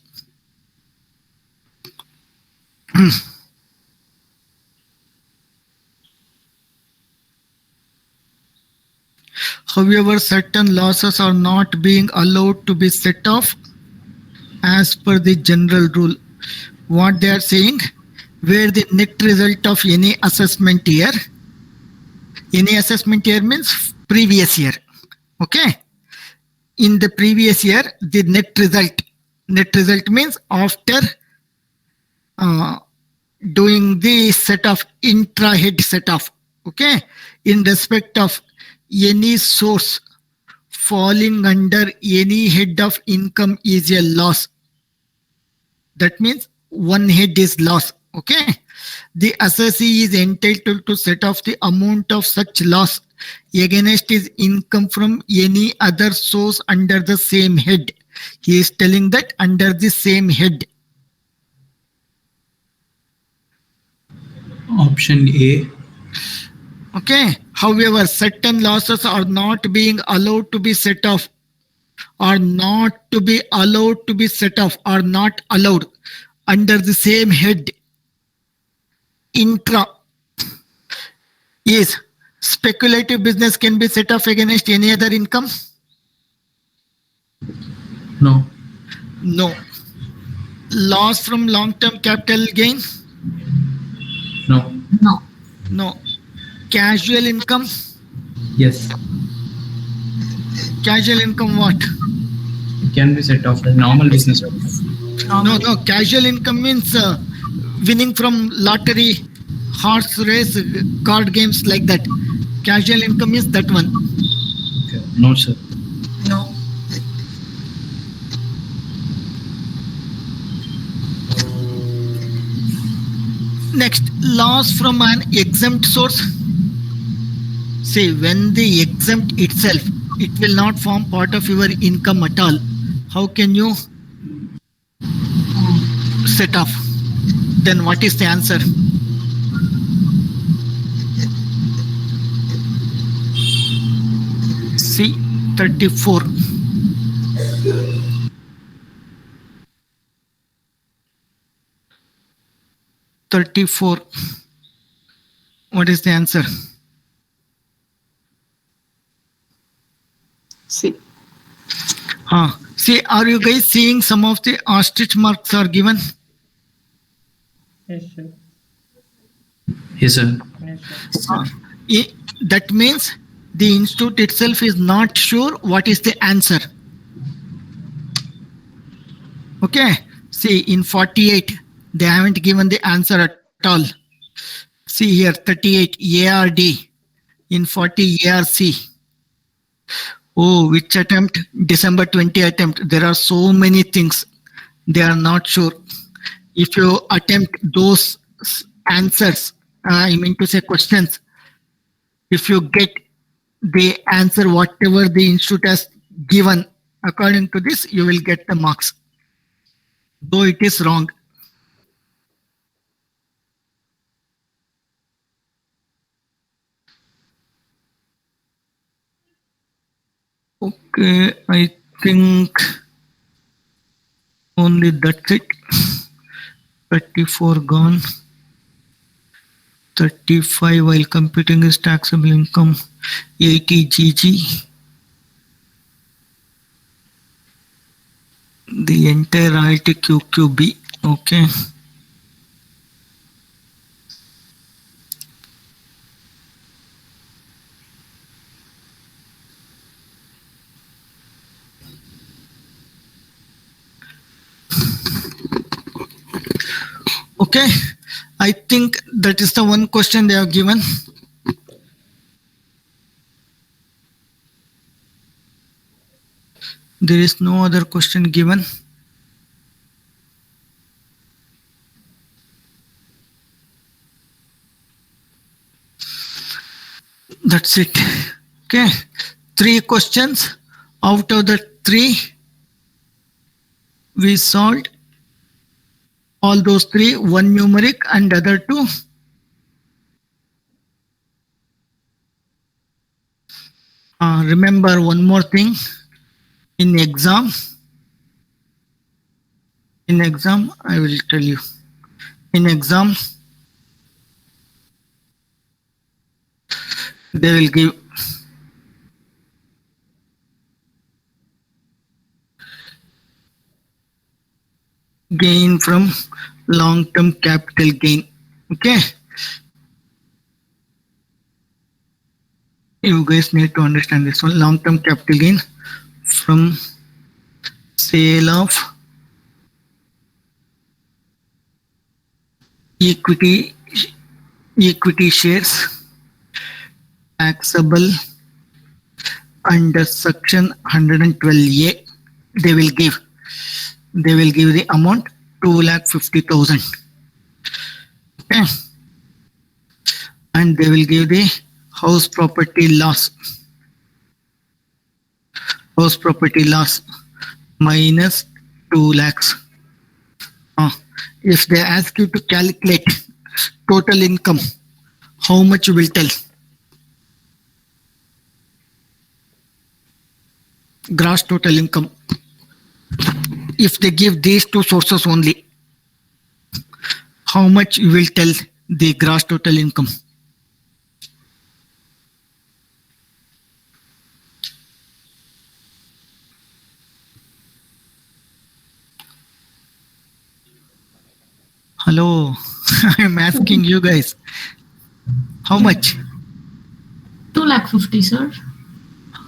However, certain losses are not being allowed to be set off as per the general rule. What they are saying, where the net result of any assessment year, any assessment year means previous year. Okay. In the previous year, the net result means after doing the set of intra-head set off. Okay. In respect of any source falling under any head of income is a loss. That means one head is loss. Okay. The assessee is entitled to set off the amount of such loss against his income from any other source under the same head. He is telling that under the same head. Option A. Okay. However, certain losses are not being allowed to be set off, are not to be allowed to be set off, are not allowed under the same head. Intra is speculative business can be set off against any other income? No. No. Loss from long-term capital gain? No. No. No. Casual income? Yes. Casual income what? It can be set off as normal business. No. Casual income means winning from lottery, horse race, card games like that. Casual income is that one. Okay. No, sir. No. Next, loss from an exempt source. See, when the exempt itself, it will not form part of your income at all. How can you set off? Then what is the answer? C, 34. What is the answer? See. See, are you guys seeing some of the ostrich marks are given? Yes, sir. Yes, sir. Yes, sir. That means the institute itself is not sure what is the answer. Okay. See, in 48, they haven't given the answer at all. See here, 38 ARD, in 40 ARC. Oh, which attempt? December 20 attempt. There are so many things. They are not sure. If you attempt those answers, I mean to say questions, if you get the answer whatever the institute has given according to this, you will get the marks. Though it is wrong. Okay, I think only that's it. 34 gone. 35 while computing is taxable income. 80 GG. The entire royalty QQB. Okay. Okay, I think that is the one question they have given. There is no other question given. That's it. Okay, 3 questions. Out of the 3, we solved all those 3, one numeric and other 2. Remember one more thing. In exam, I will tell you. In exam, they will give gain from long-term capital gain. Okay. You guys need to understand this one. Long-term capital gain from sale of equity shares taxable under section 112A. They will give the amount 2,50,000. Okay. And they will give the house property loss. House property loss minus 2 lakhs. If they ask you to calculate total income, how much you will tell? Gross total income. If they give these 2 sources only, how much you will tell the gross total income? Hello, I'm asking you guys. How much? 2,50,000, sir.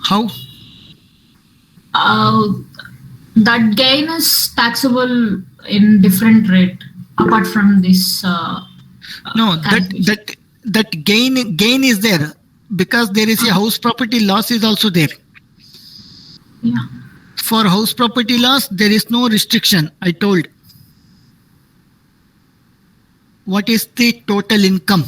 How? That gain is taxable in different rate apart from this. No, that gain is there because there is a house property loss is also there. Yeah. For house property loss, there is no restriction, I told. What is the total income?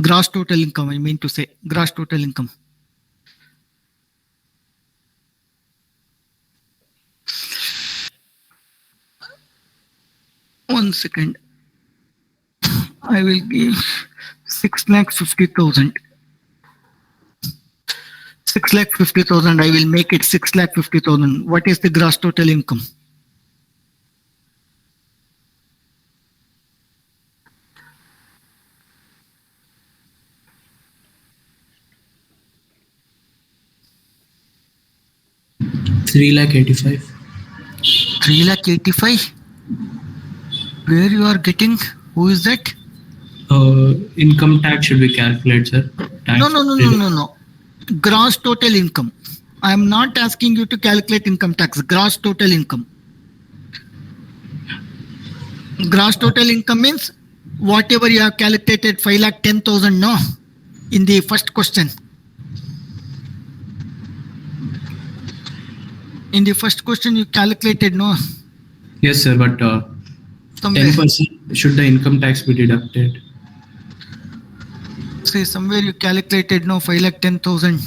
Gross total income, I mean to say, gross total income. One second. I will give 6,50,000. 6,50,000. I will make it 6,50,000. What is the gross total income? $385,000. 3,85,000. Where you are getting? Who is that? Income tax should be calculated, sir. No. Gross total income. I am not asking you to calculate income tax. Gross total income. Gross total income means whatever you have calculated, 5,10,000, no? In the first question. In the first question, you calculated, no? Yes, sir, but 10% should the income tax be deducted? Say somewhere you calculated, no, 5,10,000.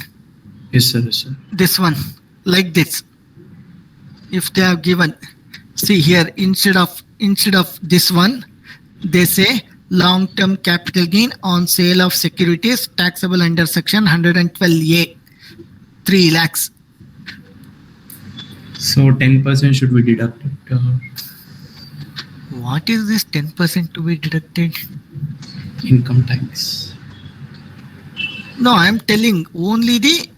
Yes, sir. Yes, sir. This one, like this. If they have given, see here, instead of this one, they say long-term capital gain on sale of securities taxable under section 112A, 3 lakhs. So 10% should be deducted. What is this 10% to be deducted? Income tax. No, I am telling only the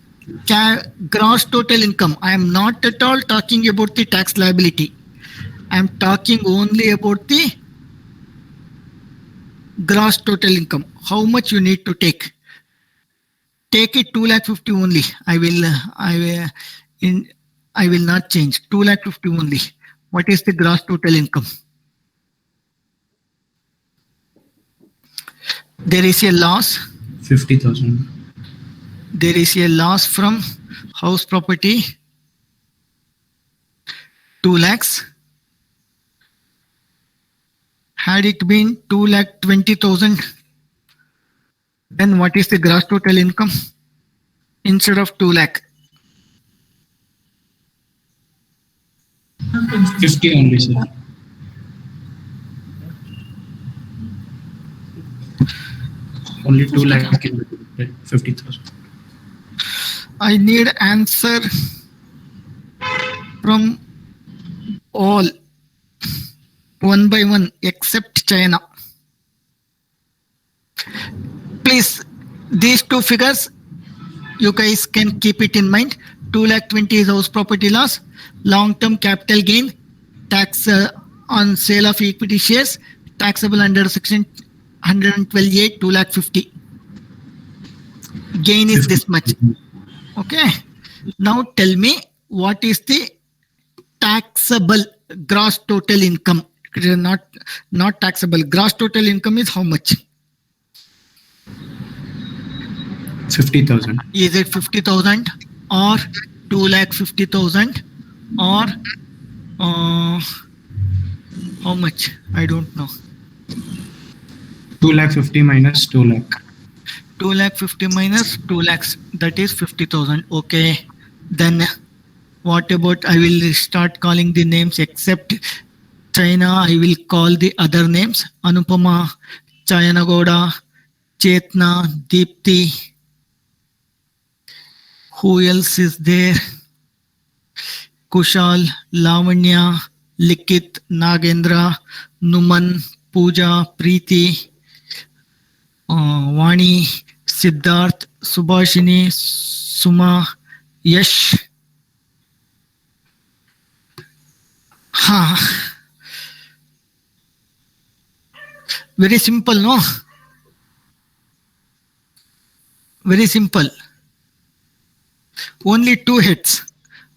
gross total income. I am not at all talking about the tax liability. I am talking only about the gross total income. How much you need to take? Take it 2,50,000 only. I will not change. 2,50,000 only. What is the gross total income? There is a loss. 50,000. There is a loss from house property. 2 lakhs. Had it been 2,20,000, then what is the gross total income instead of 2 lakh? 50 only, sir. Only 2 lakh can be deducted. 50,000. I need answer from all, one by one, except China. Please, these two figures, you guys can keep it in mind. 2,20,000 is house property loss, long-term capital gain, tax on sale of equity shares, taxable under section 112A, 2,50,000. Gain is this much. Okay. Now tell me, what is the taxable gross total income? Not taxable. Gross total income is how much? 50,000. Is it 50,000 or 2,50,000 or how much? I don't know. 2,50,000 minus 2 lakh. 2,50,000 minus 2 lakhs, that is 50,000. Okay. Then what about, I will start calling the names except China. I will call the other names. Anupama, Chayanagoda, Chetna, Deepti. Who else is there? Kushal, Lavanya, Likit, Nagendra, Numan, Pooja, Preeti, Vani, Siddharth, Subhashini, Suma, Yash. Very simple, no? Very simple. Only two heads.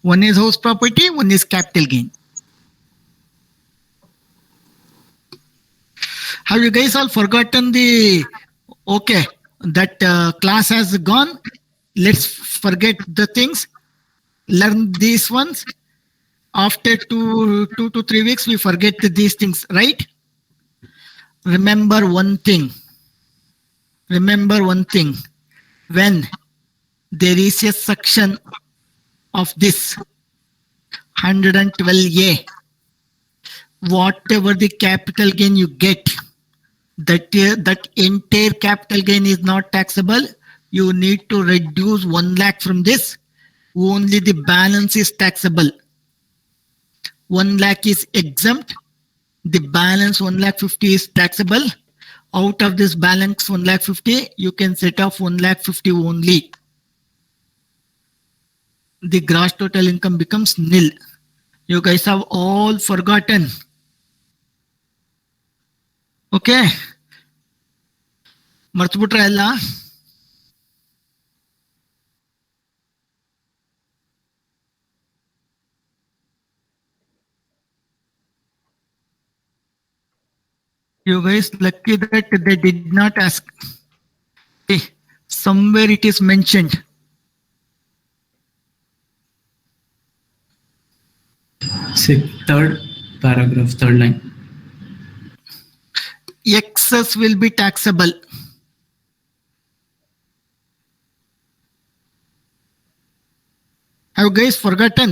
One is house property, one is capital gain. Have you guys all forgotten the, okay, that class has gone. Let's forget the things. Learn these ones. After 2 to 3 weeks, we forget these things, right? Remember one thing. Remember one thing. When there is a section of this 112A, whatever the capital gain you get, that entire capital gain is not taxable. You need to reduce 1 lakh from this. Only the balance is taxable. 1 lakh is exempt. The balance 1,50,000 is taxable. Out of this balance 1,50,000, you can set off 1,50,000 only. The gross total income becomes nil. You guys have all forgotten. Okay. ಮರ್ತ್ಬಿಟ್ರ ಎಲ್ಲ? You guys lucky that they did not ask. Hey, somewhere it is mentioned. Say third paragraph, third line. Excess will be taxable. Have you guys forgotten?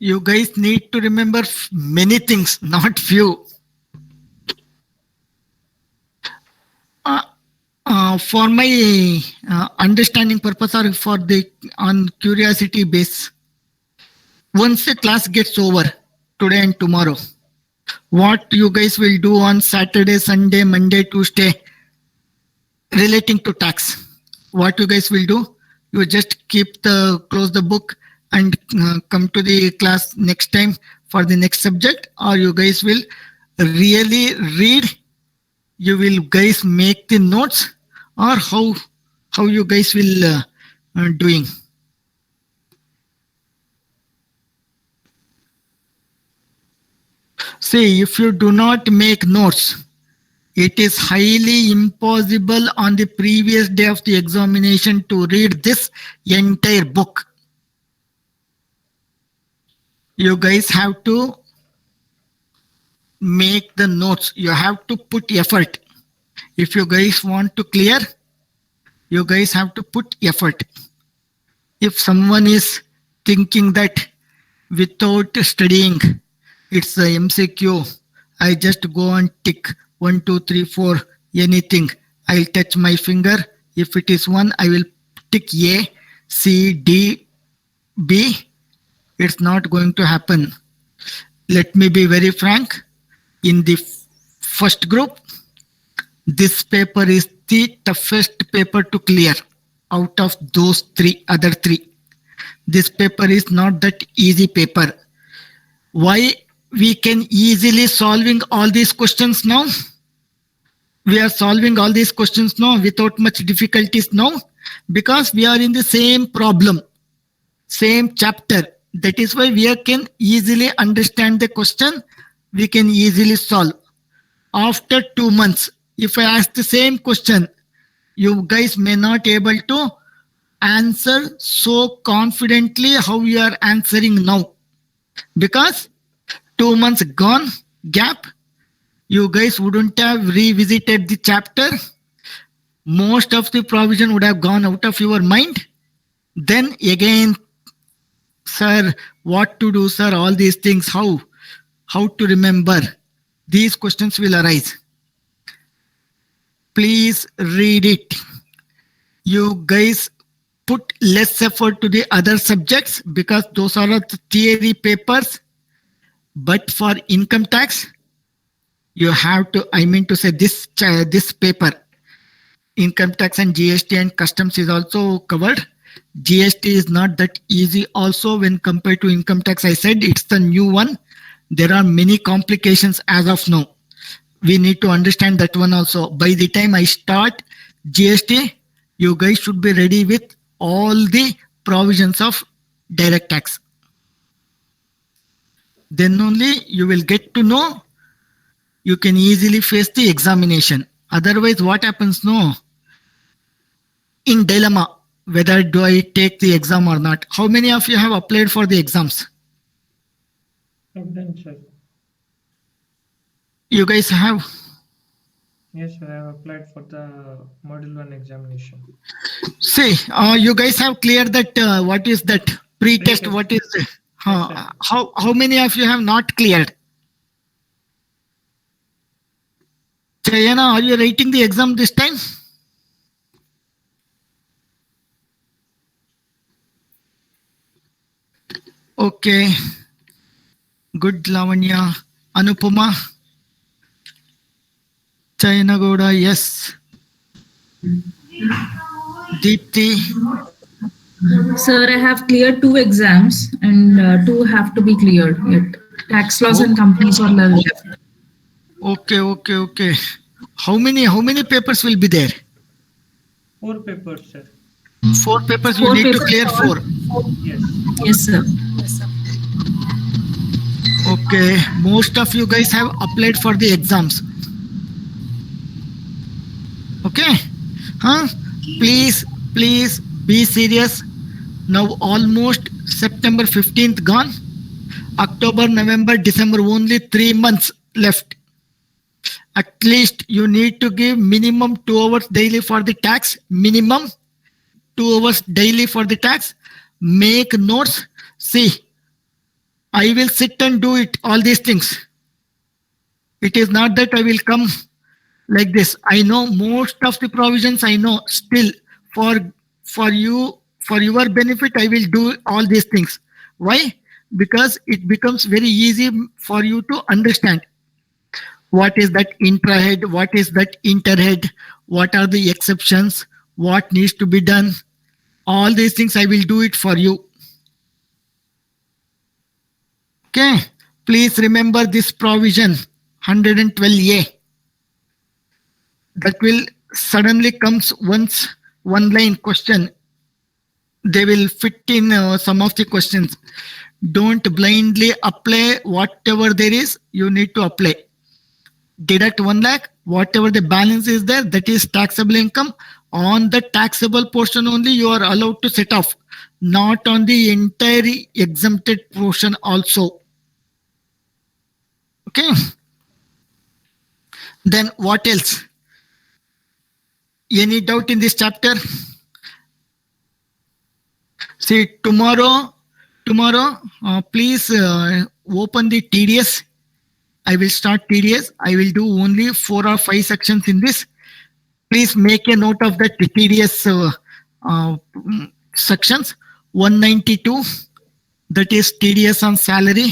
You guys need to remember many things, not few. For my understanding purpose or for the on curiosity base, once the class gets over today and tomorrow, what you guys will do on Saturday, Sunday, Monday, Tuesday relating to tax? What you guys will do? You just close the book and come to the class next time for the next subject, or you guys will really read? You will guys make the notes, or how you guys will doing? See, if you do not make notes, it is highly impossible on the previous day of the examination to read this entire book. You guys have to make the notes. You have to put effort. If you guys want to clear, you guys have to put effort. If someone is thinking that without studying, it's a MCQ, I just go and tick 1, 2, 3, 4, anything. I'll touch my finger. If it is 1, I will tick A, C, D, B. It's not going to happen. Let me be very frank. In the first group, this paper is the toughest paper to clear out of those other three. This paper is not that easy paper. Why we can easily solving all these questions now? We are solving all these questions now without much difficulties now, because we are in the same problem, same chapter. That is why we can easily understand the question. We can easily solve. After 2 months, if I ask the same question, you guys may not able to answer so confidently how you are answering now. Because 2 months gone gap, you guys wouldn't have revisited the chapter. Most of the provision would have gone out of your mind. Then again, sir, what to do, sir? All these things, how to remember? These questions will arise. Please read it. You guys put less effort to the other subjects because those are the theory papers. But for income tax, you have to, I mean to say this paper, income tax and GST and customs is also covered. GST is not that easy also when compared to income tax. I said it's the new one. There are many complications as of now. We need to understand that one also. By the time I start GST, you guys should be ready with all the provisions of direct tax. Then only you will get to know you can easily face the examination. Otherwise, what happens? No, in dilemma whether do I take the exam or not. How many of you have applied for the exams? I've done, sir. You guys have? Yes, sir. I have applied for the Module 1 examination. See, you guys have cleared that. What is that pre-test? What is the, how many of you have not cleared? Chayana, are you writing the exam this time? Okay. Good, Lavanya. Anupama. Chayana Gouda, yes. Deepthi. Sir, I have cleared 2 exams and 2 have to be cleared yet. Tax laws and companies are left. Okay. How many papers will be there? 4 papers, sir. 4 papers, you need to clear 4. Yes. Yes, sir. Okay, most of you guys have applied for the exams. Okay, please be serious. Now almost September 15th gone. October, November, December, only 3 months left. At least you need to give minimum 2 hours daily for the tax. Minimum 2 hours daily for the tax. Make notes. See, I will sit and do it, all these things. It is not that I will come like this. I know most of the provisions. I know still for you, for your benefit, I will do all these things. Why? Because it becomes very easy for you to understand. What is that intrahead? What is that interhead? What are the exceptions? What needs to be done? All these things I will do it for you. Okay, please remember this provision 112A. That will suddenly comes once one line question. They will fit in some of the questions. Don't blindly apply whatever there is. You need to apply. Deduct 1 lakh, whatever the balance is there, that is taxable income. On the taxable portion only you are allowed to set off, not on the entire exempted portion also. Okay. Then what else? Any doubt in this chapter? See, tomorrow, please open the TDS. I will start TDS. I will do only 4 or 5 sections in this. Please make a note of that TDS sections. 192, that is TDS on salary.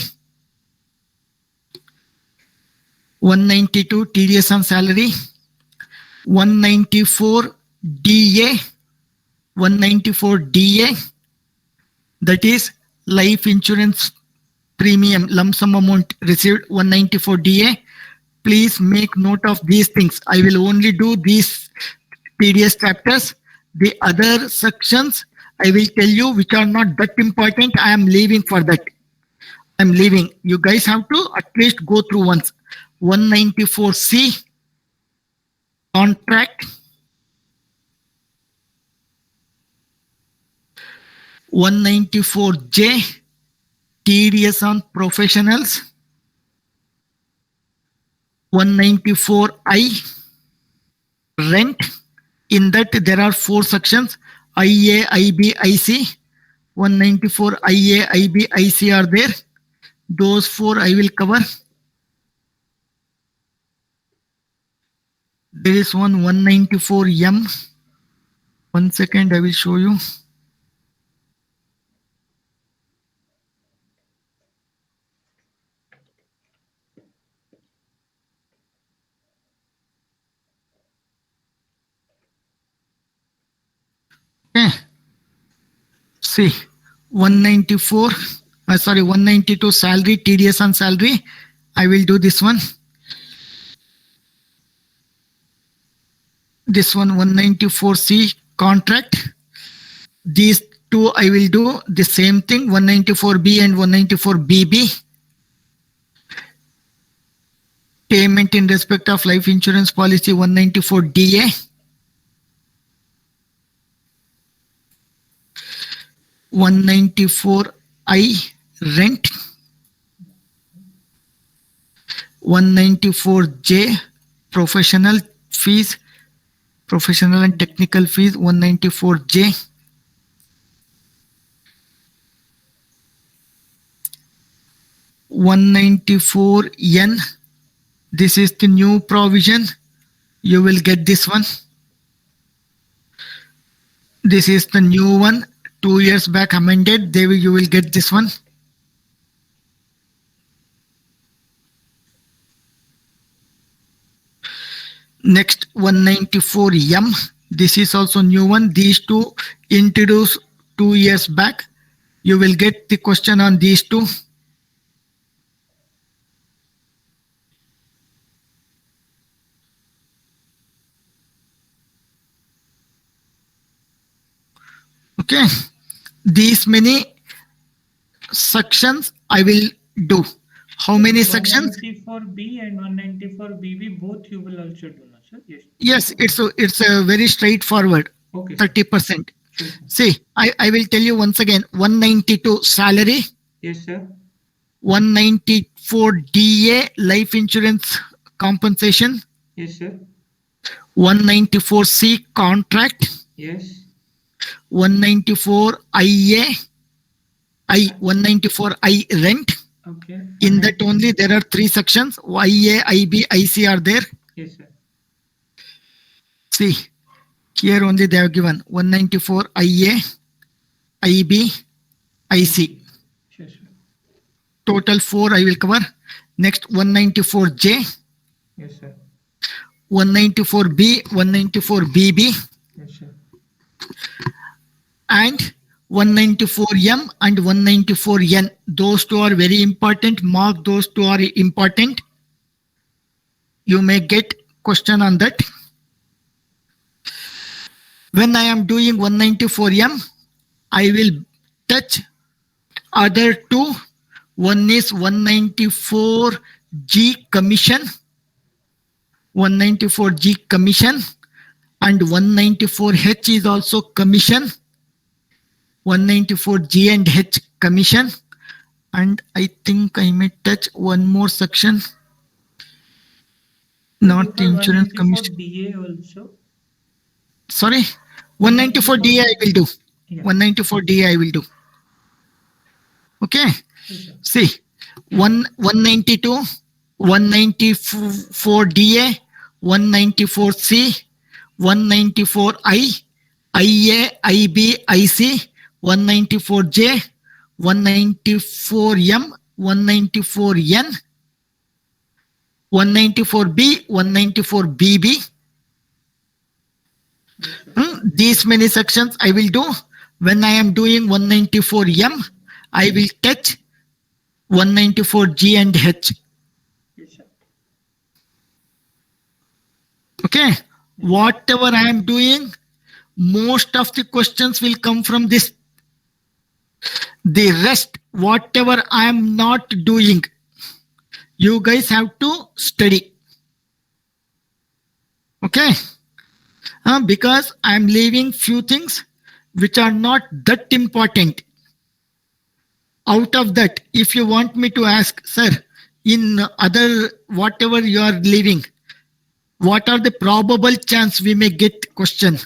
192 TDS on salary. 194 DA. 194 DA. That is life insurance premium lump sum amount received. 194 DA. Please make note of these things. I will only do these TDS chapters. The other sections I will tell you which are not that important. I am leaving for that. I'm leaving. You guys have to at least go through once. 194C, contract. 194J, TDS on professionals. 194I, rent. In that there are 4 sections, IA, IB, IC. 194 IA, IB, IC are there. Those 4 I will cover. There is one 194M. 1 second, I will show you. Okay. See, 192 salary, TDS on salary. I will do this one. This one 194C, contract. These 2, I will do the same thing, 194B and 194BB. Payment in respect of life insurance policy 194DA. 194I rent. 194J professional fees, professional and technical fees 194J. 194N. This is the new provision. You will get this one. This is the new one. 2 years back amended. You will get this one. Next 194M. This is also new one. These two introduced 2 years back. You will get the question on these two. Okay, these many sections I will do. How many sections? 194B and 194BB both you will also do, no, sir? Yes, it's a very straightforward. Okay. 30%. Sure. See, I will tell you once again. 192 salary. Yes, sir. 194 DA life insurance compensation. Yes, sir. 194C contract. Yes. 194 IA. 194 I rent. Okay. In that only there are 3 sections. IA, IB, IC are there. Yes, sir. See, here only they have given 194 IA, IB, IC. Sure, sir. Total 4 I will cover. Next 194J, Yes, sir. 194B, 194BB, Yes, sir. and 194M and 194N. Those two are very important. Mark those two are important. You may get question on that. When I am doing 194M, I will touch other two. One is 194G commission, 194G commission, and 194H is also commission. 194G and H commission, and I think I may touch one more section. Not insurance commission. DA also. Sorry, 194 DA I will do. Yeah. 194 DA I will do. Okay. Yes, See, 192, 194 DA, 194C, 194I, IA, IB, IC, 194J, 194M, 194N, 194B, 194BB. These many sections I will do. When I am doing 194M, I will touch 194G and H. Yes, sir. Okay. Whatever I am doing, most of the questions will come from this. The rest, whatever I am not doing, you guys have to study. Okay. Because I am leaving few things which are not that important. Out of that, if you want me to ask, sir, in other whatever you are leaving, what are the probable chance we may get question?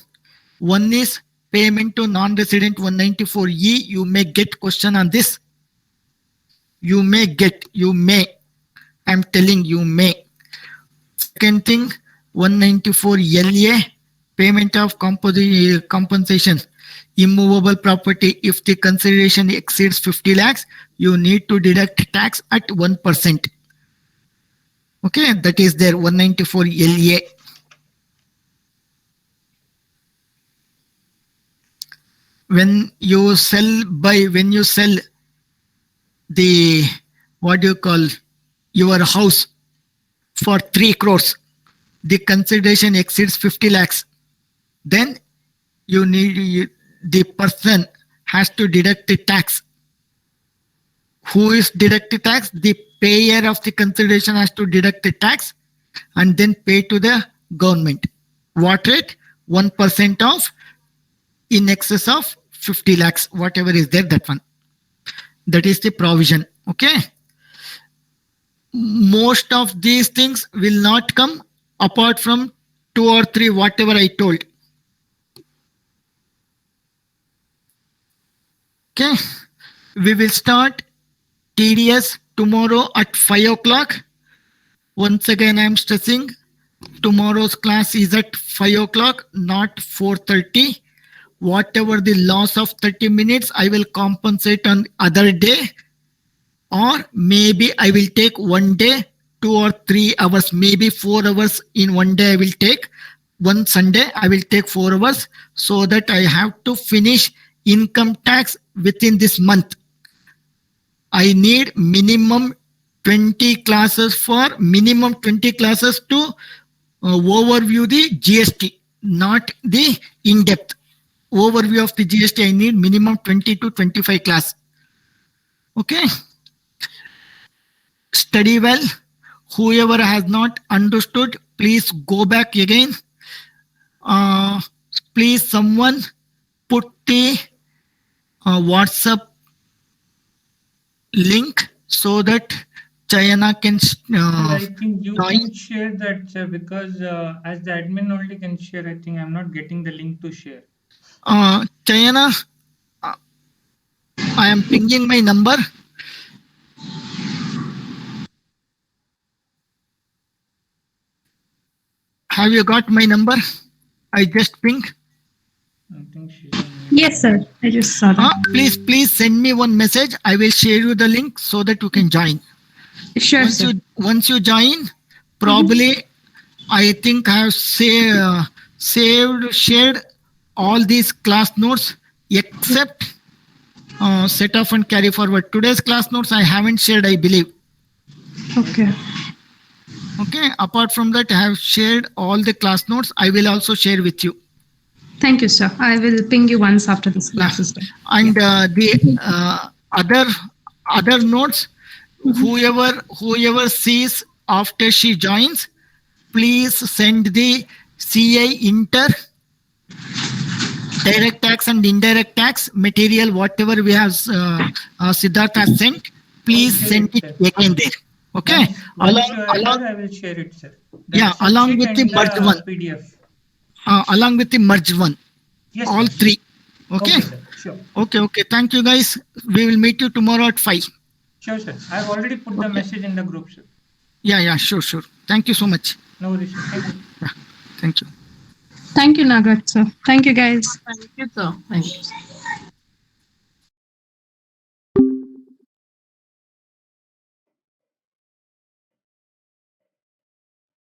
One is payment to non-resident 194E. You may get question on this. You may. I'm telling you may. Second thing, 194 LA, payment of compensation, immovable property. If the consideration exceeds 50 lakhs, you need to deduct tax at 1%. Okay, that is there, 194 LA. When you sell the, what do you call, your house for 3 crores, the consideration exceeds 50 lakhs, then you need, the person has to deduct the tax. Who is deduct the tax? The payer of the consideration has to deduct the tax and then pay to the government. What rate? 1% of in excess of 50 lakhs, whatever is there, that one. That is the provision. Okay. Most of these things will not come apart from 2 or 3, whatever I told. Okay. We will start TDS tomorrow at 5 o'clock. Once again, I am stressing tomorrow's class is at 5 o'clock, not 4:30. Whatever the loss of 30 minutes, I will compensate on other day. Or maybe I will take one day, 2 or 3 hours, maybe 4 hours in one day I will take. One Sunday I will take 4 hours so that I have to finish income tax within this month. I need minimum 20 classes to overview the GST, not the in-depth overview of the GST. I need minimum 20 to 25 class. Okay. Study well. Whoever has not understood, please go back again. Please someone put the WhatsApp link so that Chayana can I think you join. can share that, sir, because as the admin only can share, I think I'm not getting the link to share. Chayana, I am pinging my number. Have you got my number? I just pinged. I think she's Yes, sir. I just saw that. Please send me one message. I will share you the link so that you can join. Sure, sir. Once you join, probably I think I have shared all these class notes except set off and carry forward. Today's class notes I haven't shared, I believe. Okay. Okay. Apart from that, I have shared all the class notes. I will also share with you. Thank you, sir. I will ping you once after this class is done. And the other notes, whoever sees after she joins, please send the CI inter direct tax and indirect tax material, whatever we have Sidharth has sent. Please send it again there. Okay. I will share it, sir. Yeah, along with the merged one. PDF. Along with the merged one. Yes, all sir. 3. Okay. Sir. Sure. Okay. Thank you, guys. We will meet you tomorrow at 5. Sure, sir. I've already put the message in the group, sir. Yeah, sure. Thank you so much. No worries, sir. Thank you. Thank you. Thank you, Nagaraj, sir. Thank you, guys. Thank you, sir. Thank you.